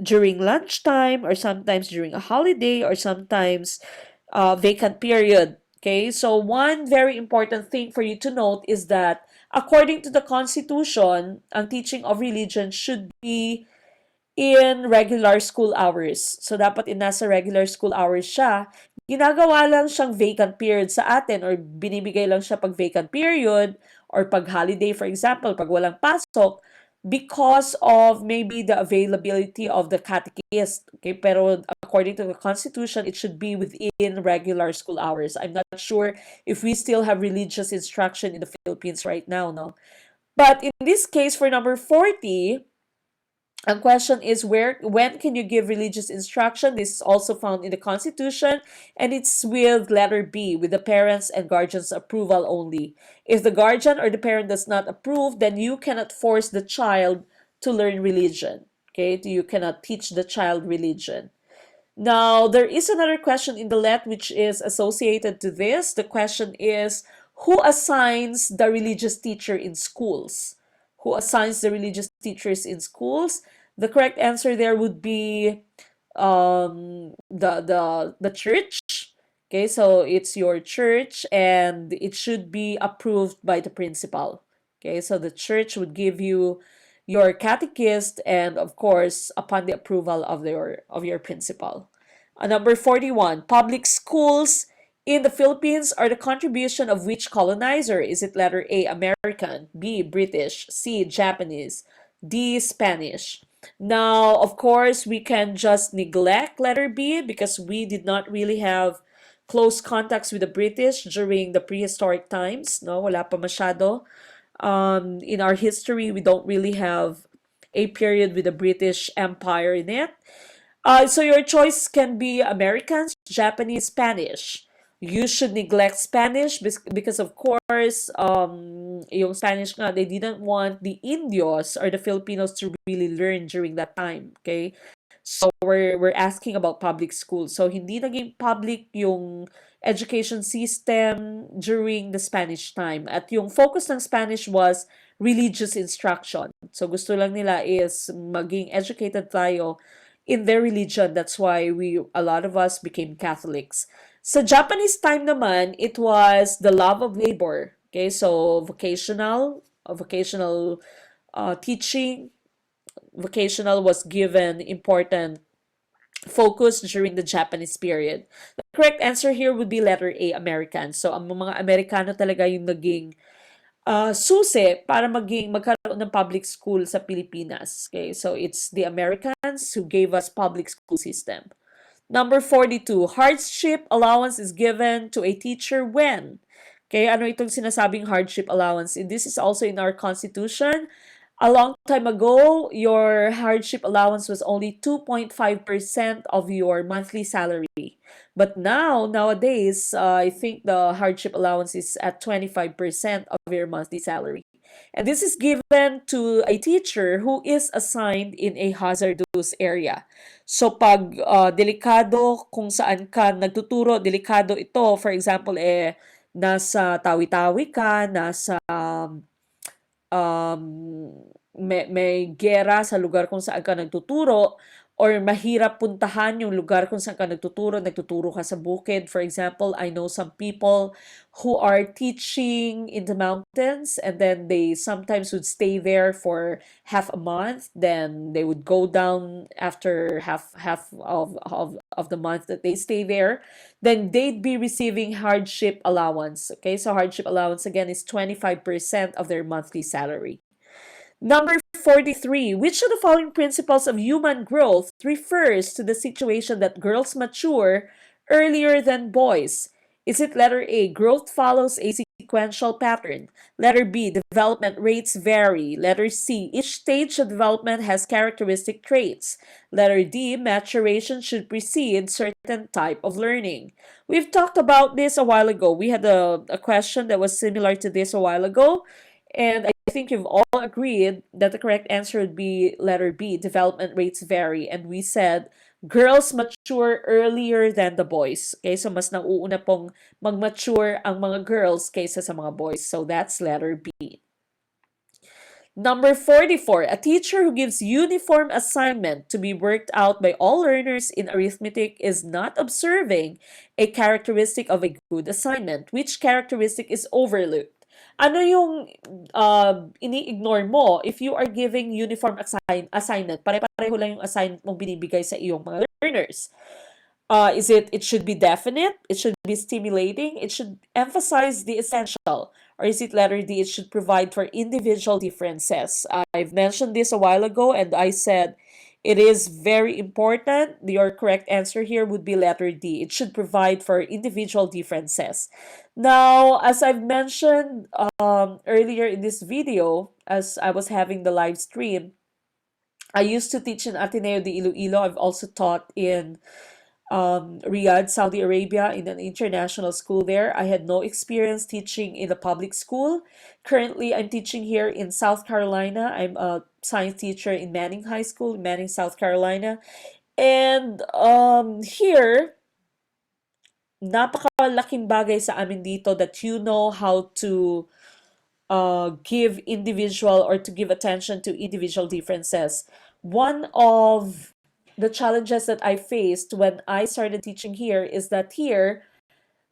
during lunchtime, or sometimes during a holiday, or sometimes vacant period. Okay, so one very important thing for you to note is that according to the Constitution, ang teaching of religion should be in regular school hours. So, dapat nasa regular school hours siya. Ginagawa lang siyang vacant period sa atin, or binibigay lang siya pag vacant period or pag holiday, for example, pag walang pasok, because of maybe the availability of the catechist. Okay, pero according to the Constitution, it should be within regular school hours. I'm not sure if we still have religious instruction in the Philippines right now, no? But in this case, for number 40, ang question is when can you give religious instruction? This is also found in the Constitution, and it's with letter B, with the parents and guardians' approval only. If the guardian or the parent does not approve, then you cannot force the child to learn religion. Okay, you cannot teach the child religion. Now, there is another question in the let which is associated to this. The question is, who assigns the religious teacher in schools? Who assigns the religious teachers in schools? The correct answer there would be the church. Okay, so it's your church, and it should be approved by the principal. Okay, so the church would give you your catechist, and of course, upon the approval of your principal. Number 41, public schools in the Philippines are the contribution of which colonizer? Is it letter A, American, B, British, C, Japanese, D, Spanish? Now, of course, we can just neglect letter B because we did not really have close contacts with the British during the prehistoric times. No, wala pa masyado. In our history, we don't really have a period with the British Empire in it. So your choice can be Americans, Japanese, Spanish. You should neglect Spanish because of course, yung Spanish nga, they didn't want the Indios or the Filipinos to really learn during that time. Okay? So we're asking about public schools. So hindi naging public yung education system during the Spanish time. At yung focus ng Spanish was religious instruction. So gusto lang nila is maging educated tayo in their religion. That's why a lot of us became Catholics. Sa Japanese time naman, it was the love of labor. Okay, so vocational teaching, vocational was given important focus during the Japanese period. The correct answer here would be letter A, American. So, ang mga Amerikano talaga yung naging susi para magkaroon ng public school sa Pilipinas. Okay, so it's the Americans who gave us public school system. Number 42, hardship allowance is given to a teacher when? Okay, ano itong sinasabing hardship allowance? This is also in our constitution. A long time ago, your hardship allowance was only 2.5% of your monthly salary. But nowadays, I think the hardship allowance is at 25% of your monthly salary. And this is given to a teacher who is assigned in a hazardous area. So pag delikado kung saan ka nagtuturo, delikado ito, for example, nasa tawi-tawi ka, nasa may gera sa lugar kung saan ka nagtuturo, or mahirap puntahan yung lugar kung saan ka nagtuturo ka sa bukid. For example, I know some people who are teaching in the mountains and then they sometimes would stay there for half a month, then they would go down after half of the month that they stay there, then they'd be receiving hardship allowance. Okay, so hardship allowance again is 25% of their monthly salary. Number 43. Which of the following principles of human growth refers to the situation that girls mature earlier than boys? Is it letter A, growth follows a sequential pattern? Letter B, development rates vary. Letter C, each stage of development has characteristic traits. Letter D, maturation should precede certain type of learning. We've talked about this a while ago. We had a question that was similar to this a while ago. And I think you've all agreed that the correct answer would be letter B, development rates vary. And we said girls mature earlier than the boys. Okay, so mas nauuna pong mag-mature ang mga girls kaysa sa mga boys. So that's letter B. Number 44, a teacher who gives uniform assignment to be worked out by all learners in arithmetic is not observing a characteristic of a good assignment. Which characteristic is overlooked? Ano yung ini-ignore mo if you are giving uniform assignment? Pare-pareho lang yung assignment mong binibigay sa iyong mga learners. It should be definite, it should be stimulating, it should emphasize the essential, or is it letter D, it should provide for individual differences? I've mentioned this a while ago and I said it is very important. Your correct answer here would be letter D. It should provide for individual differences. Now, as I've mentioned earlier in this video, as I was having the live stream, I used to teach in Ateneo de Iloilo. I've also taught in Riyadh, Saudi Arabia, in an international school there. I had no experience teaching in a public school. Currently, I'm teaching here in South Carolina. I'm a science teacher in Manning High School, Manning, South Carolina. And here, napakalaking bagay sa amin dito that you know how to give individual or to give attention to individual differences. One of the challenges that I faced when I started teaching here is that here,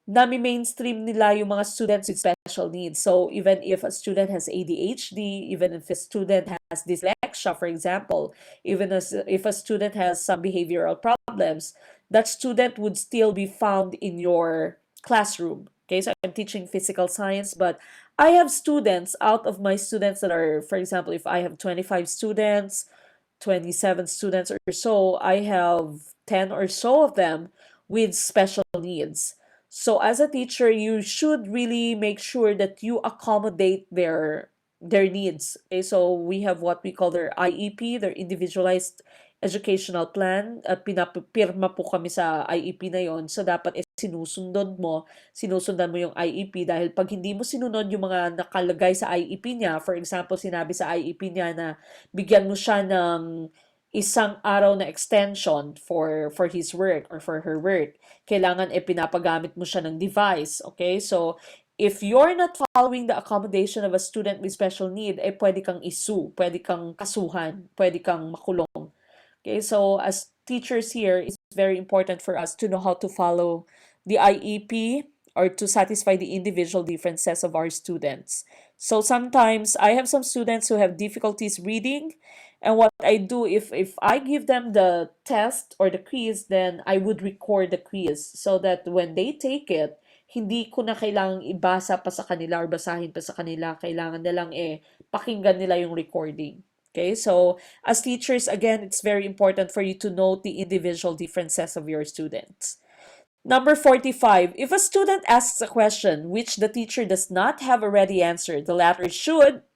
nami-mainstream nila yung mga students with special needs. So even if a student has ADHD, even if a student has dyslexia, for example, if a student has some behavioral problems, that student would still be found in your classroom. Okay, so I'm teaching physical science, but I have students out of my students that are, for example, if I have 25 students, 27 students or so, I have 10 or so of them with special needs. So as a teacher, you should really make sure that you accommodate their needs. Okay, so we have what we call their IEP, their individualized educational plan. Pinapirma po kami sa IEP na yon. So dapat sinusundan mo yung IEP dahil pag hindi mo sinunod yung mga nakalagay sa IEP niya, for example, sinabi sa IEP niya na bigyan mo siya ng isang araw na extension for his work or for her work. Kailangan pinapagamit mo siya ng device. Okay? So, if you're not following the accommodation of a student with special need, pwede kang isu, pwede kang kasuhan, pwede kang makulong. Okay? So, as teachers here, it's very important for us to know how to follow the IEP or to satisfy the individual differences of our students. So sometimes I have some students who have difficulties reading, and what I do, if I give them the test or the quiz, then I would record the quiz so that when they take it, hindi ko na kailangang ibasa pa sa kanila or basahin pa sa kanila. Kailangan na lang pakinggan nila yung recording. Okay, so as teachers, again, it's very important for you to note the individual differences of your students. Number 45. If a student asks a question which the teacher does not have already answered, the latter should.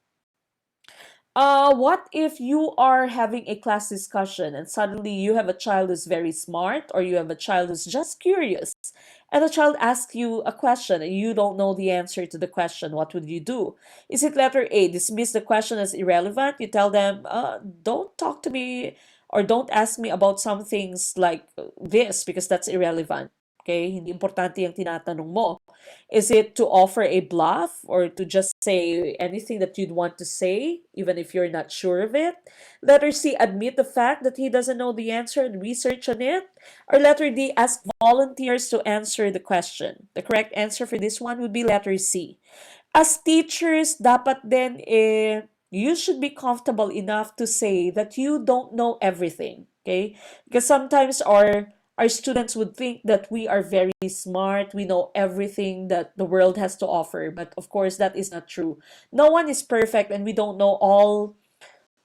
What if you are having a class discussion and suddenly you have a child who's very smart, or you have a child who's just curious, and the child asks you a question and you don't know the answer to the question? What would you do? Is it letter A, dismiss the question as irrelevant? You tell them, don't talk to me or don't ask me about some things like this because that's irrelevant. Okay? Hindi importante yung tinatanong mo. Is it to offer a bluff or to just say anything that you'd want to say, even if you're not sure of it? Letter C, admit the fact that he doesn't know the answer and research on it? Or letter D, ask volunteers to answer the question? The correct answer for this one would be letter C. As teachers, dapat din you should be comfortable enough to say that you don't know everything, okay? Because sometimes our students would think that we are very smart, we know everything that the world has to offer, but of course that is not true. No one is perfect, and we don't know all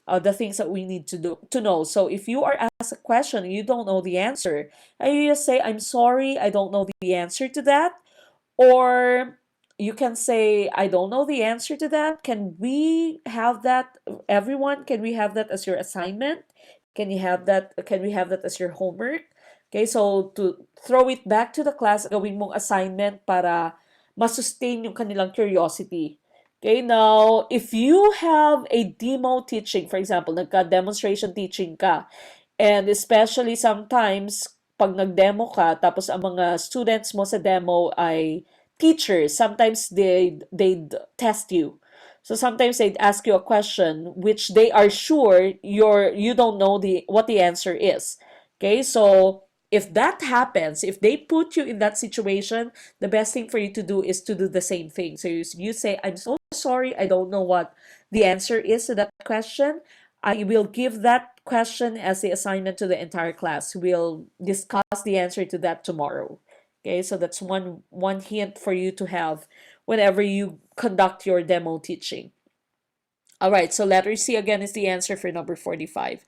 the things that we need to know. So if you are asked a question and you don't know the answer, and you just say, I'm sorry, I don't know the answer to that. Or you can say, I don't know the answer to that. Can we have that, everyone? Can we have that as your assignment? Can we have that as your homework? Okay, so to throw it back to the class, gawin mong assignment para masustain yung kanilang curiosity. Okay, now, if you have a demo teaching, for example, nagka-demonstration teaching ka, and especially sometimes, pag nag-demo ka, tapos ang mga students mo sa demo ay teachers, sometimes they'd test you. So sometimes they'd ask you a question which they are sure you don't know what the answer is. Okay, so if that happens, if they put you in that situation, the best thing for you to do is to do the same thing. So you say, I'm so sorry, I don't know what the answer is to that question. I will give that question as the assignment to the entire class. We'll discuss the answer to that tomorrow. Okay, so that's one hint for you to have whenever you conduct your demo teaching. All right, so letter C again is the answer for number 45.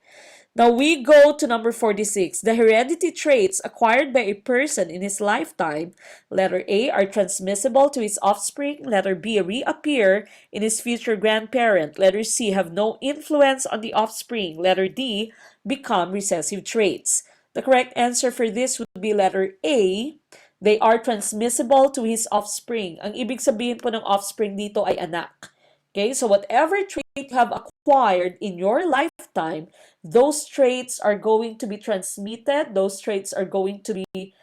Now we go to number 46. The heredity traits acquired by a person in his lifetime, letter A, are transmissible to his offspring, letter B, reappear in his future grandparent, letter C, have no influence on the offspring, letter D, become recessive traits. The correct answer for this would be letter A. They are transmissible to his offspring. Ang ibig sabihin po ng offspring dito ay anak. Okay, so whatever trait you have acquired in your lifetime, those traits are going to be transmitted, those traits are going to be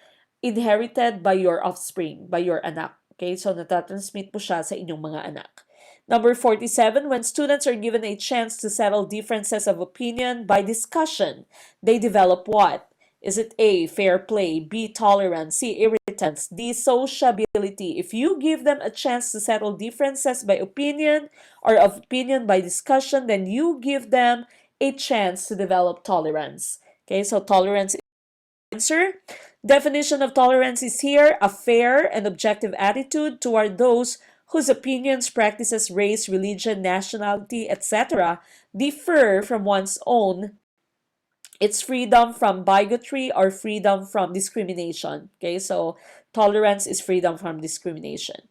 inherited by your offspring, by your anak. Okay, so natatransmit mo siya sa inyong mga anak. Number 47, when students are given a chance to settle differences of opinion by discussion, they develop what? Is it A, fair play, B, tolerance, C, irritants, D, sociability? If you give them a chance to settle differences by opinion or of opinion by discussion, then you give them a chance to develop tolerance. Okay, so tolerance is the answer. Definition of tolerance is here: a fair and objective attitude toward those whose opinions, practices, race, religion, nationality, etc. differ from one's own. It's freedom from bigotry or freedom from discrimination. Okay, so tolerance is freedom from discrimination.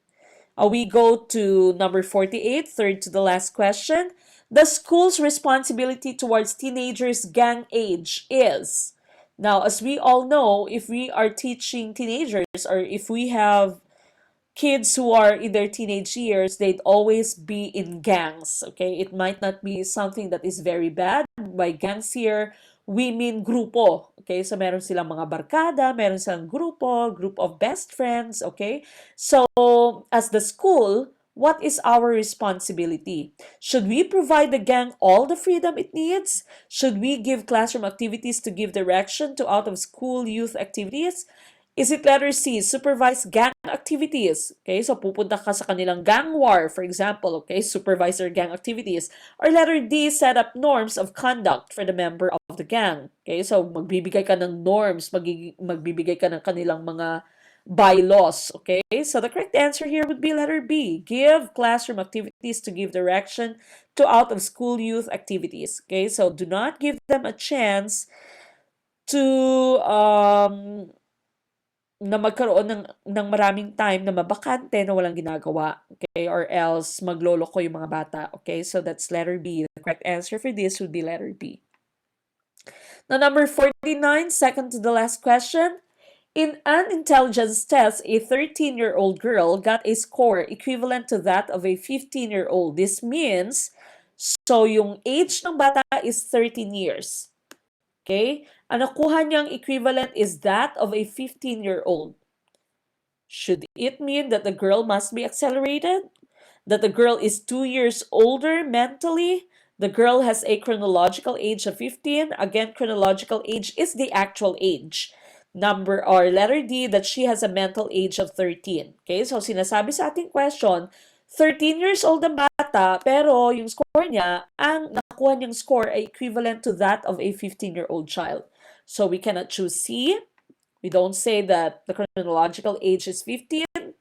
We go to number 48, third to the last question. The school's responsibility towards teenagers' gang age is. Now, as we all know, if we are teaching teenagers or if we have kids who are in their teenage years, they'd always be in gangs. Okay, it might not be something that is very bad. By gangs here, we mean grupo. Okay? So, meron silang mga barkada, meron silang grupo, group of best friends. Okay? So, as the school, what is our responsibility? Should we provide the gang all the freedom it needs? Should we give classroom activities to give direction to out-of-school youth activities? Is it letter C, supervise gang activities? Okay, so pupunta ka sa kanilang gang war, for example, okay, supervise their gang activities. Or letter D, set up norms of conduct for the member of the gang. Okay, so magbibigay ka ng norms, magbibigay ka ng kanilang mga bylaws. Okay, so the correct answer here would be letter B, give classroom activities to give direction to out-of-school youth activities. Okay, so do not give them a chance to na magkaroon ng maraming time na mabakante na walang ginagawa. Okay? Or else, magloloko yung mga bata. Okay? So, that's letter B. The correct answer for this would be letter B. Now, number 49, second to the last question. In an intelligence test, a 13-year-old girl got a score equivalent to that of a 15-year-old. This means, so yung age ng bata is 13 years. Okay? Ang nakuha niyang equivalent is that of a 15-year-old. Should it mean that the girl must be accelerated? That the girl is 2 years older mentally? The girl has a chronological age of 15. Again, chronological age is the actual age. Number or letter D, that she has a mental age of 13. Okay, so sinasabi sa ating question, 13 years old ang bata, pero yung score niya, ang nakuha niyang score ay equivalent to that of a 15-year-old child. So we cannot choose C. We don't say that the chronological age is 15.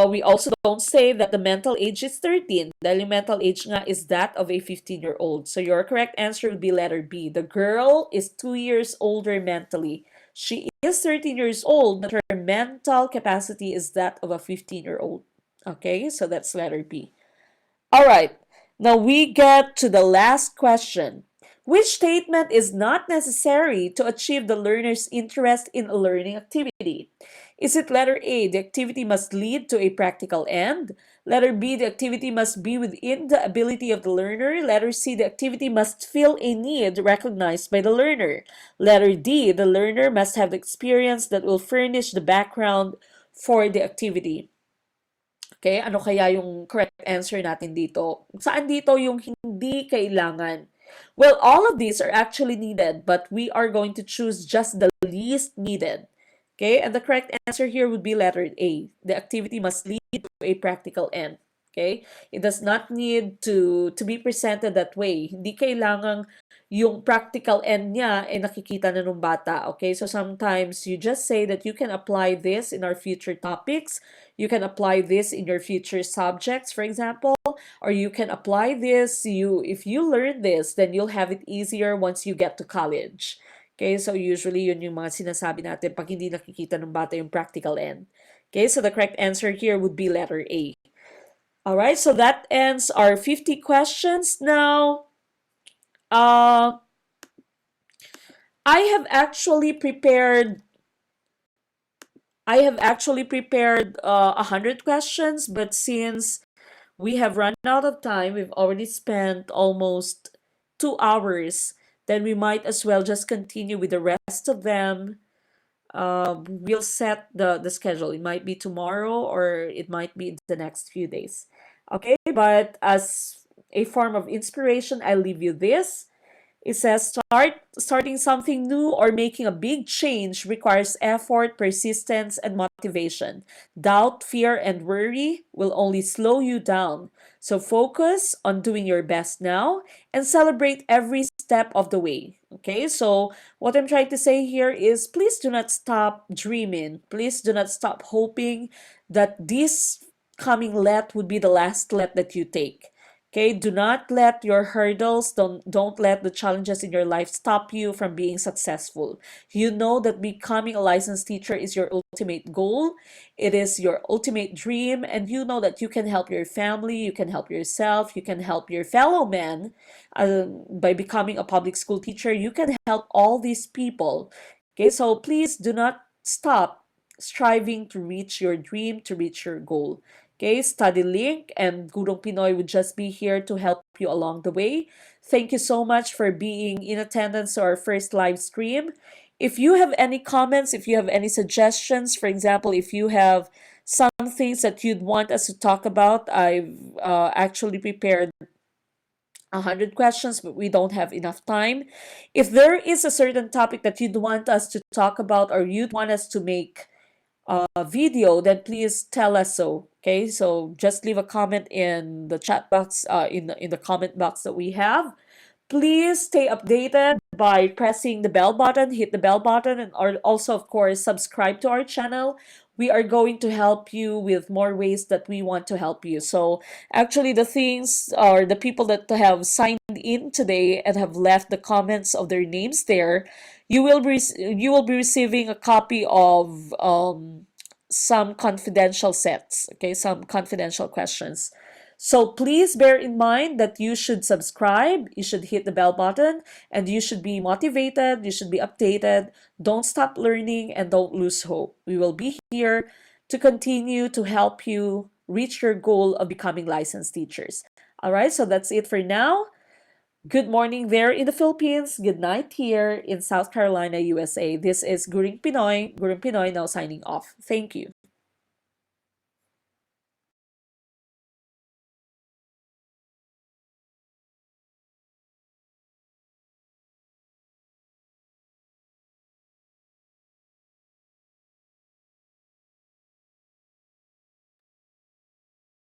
We also don't say that the mental age is 13. Dahil yung mental age nga is that of a 15-year-old. So your correct answer would be letter B. The girl is 2 years older mentally. She is 13 years old, but her mental capacity is that of a 15-year-old. Okay, so that's letter B. All right, now we get to the last question. Which statement is not necessary to achieve the learner's interest in a learning activity? Is it letter A, the activity must lead to a practical end? Letter B, the activity must be within the ability of the learner? Letter C, the activity must fill a need recognized by the learner? Letter D, the learner must have the experience that will furnish the background for the activity. Okay, ano kaya yung correct answer natin dito? Saan dito yung hindi kailangan? Well, all of these are actually needed, but we are going to choose just the least needed. Okay, and the correct answer here would be letter A. The activity must lead to a practical end. Okay, it does not need to be presented that way. Hindi kailangang yung practical end niya ay nakikita na ng bata. Okay, so sometimes you just say that you can apply this in our future topics. You can apply this in your future subjects, for example, or you can apply this. If you learn this, then you'll have it easier once you get to college. Okay, so usually yun yung mga sinasabi natin pag hindi nakikita ng bata yung practical end. Okay, so the correct answer here would be letter A. All right, so that ends our 50 questions. Now, I have actually prepared 100 questions, but since we have run out of time, we've already spent almost 2 hours, then we might as well just continue with the rest of them. We'll set the schedule. It might be tomorrow or it might be the next few days. Okay, but as a form of inspiration, I'll leave you this. It says starting something new or making a big change requires effort, persistence, and motivation. Doubt, fear, and worry will only slow you down. So focus on doing your best now and celebrate every step of the way. Okay, so what I'm trying to say here is please do not stop dreaming. Please do not stop hoping that this coming let would be the last let that you take. Okay, do not let your hurdles, don't let the challenges in your life stop you from being successful. You know that becoming a licensed teacher is your ultimate goal. It is your ultimate dream, and you know that you can help your family, you can help yourself, you can help your fellow men by becoming a public school teacher. You can help all these people. Okay, so please do not stop striving to reach your dream, to reach your goal. Okay, study link and Gurong Pinoy would just be here to help you along the way. Thank you so much for being in attendance to our first live stream. If you have any comments, if you have any suggestions, for example, if you have some things that you'd want us to talk about, I've actually prepared 100 questions, but we don't have enough time. If there is a certain topic that you'd want us to talk about or you'd want us to make a video, then please tell us so. Okay, so just leave a comment in the chat box, in the comment box that we have. Please stay updated by pressing the bell button, hit the bell button, and also, of course, subscribe to our channel. We are going to help you with more ways that we want to help you. So actually, the things or the people that have signed in today and have left the comments of their names there, you will be receiving a copy of some confidential sets, okay, some confidential questions. So please bear in mind that you should subscribe, you should hit the bell button, and you should be motivated, you should be updated. Don't stop learning and don't lose hope. We will be here to continue to help you reach your goal of becoming licensed teachers. All right, so that's it for now. Good morning there in the Philippines. Good night here in South Carolina, USA. This is Guring Pinoy now signing off. Thank you.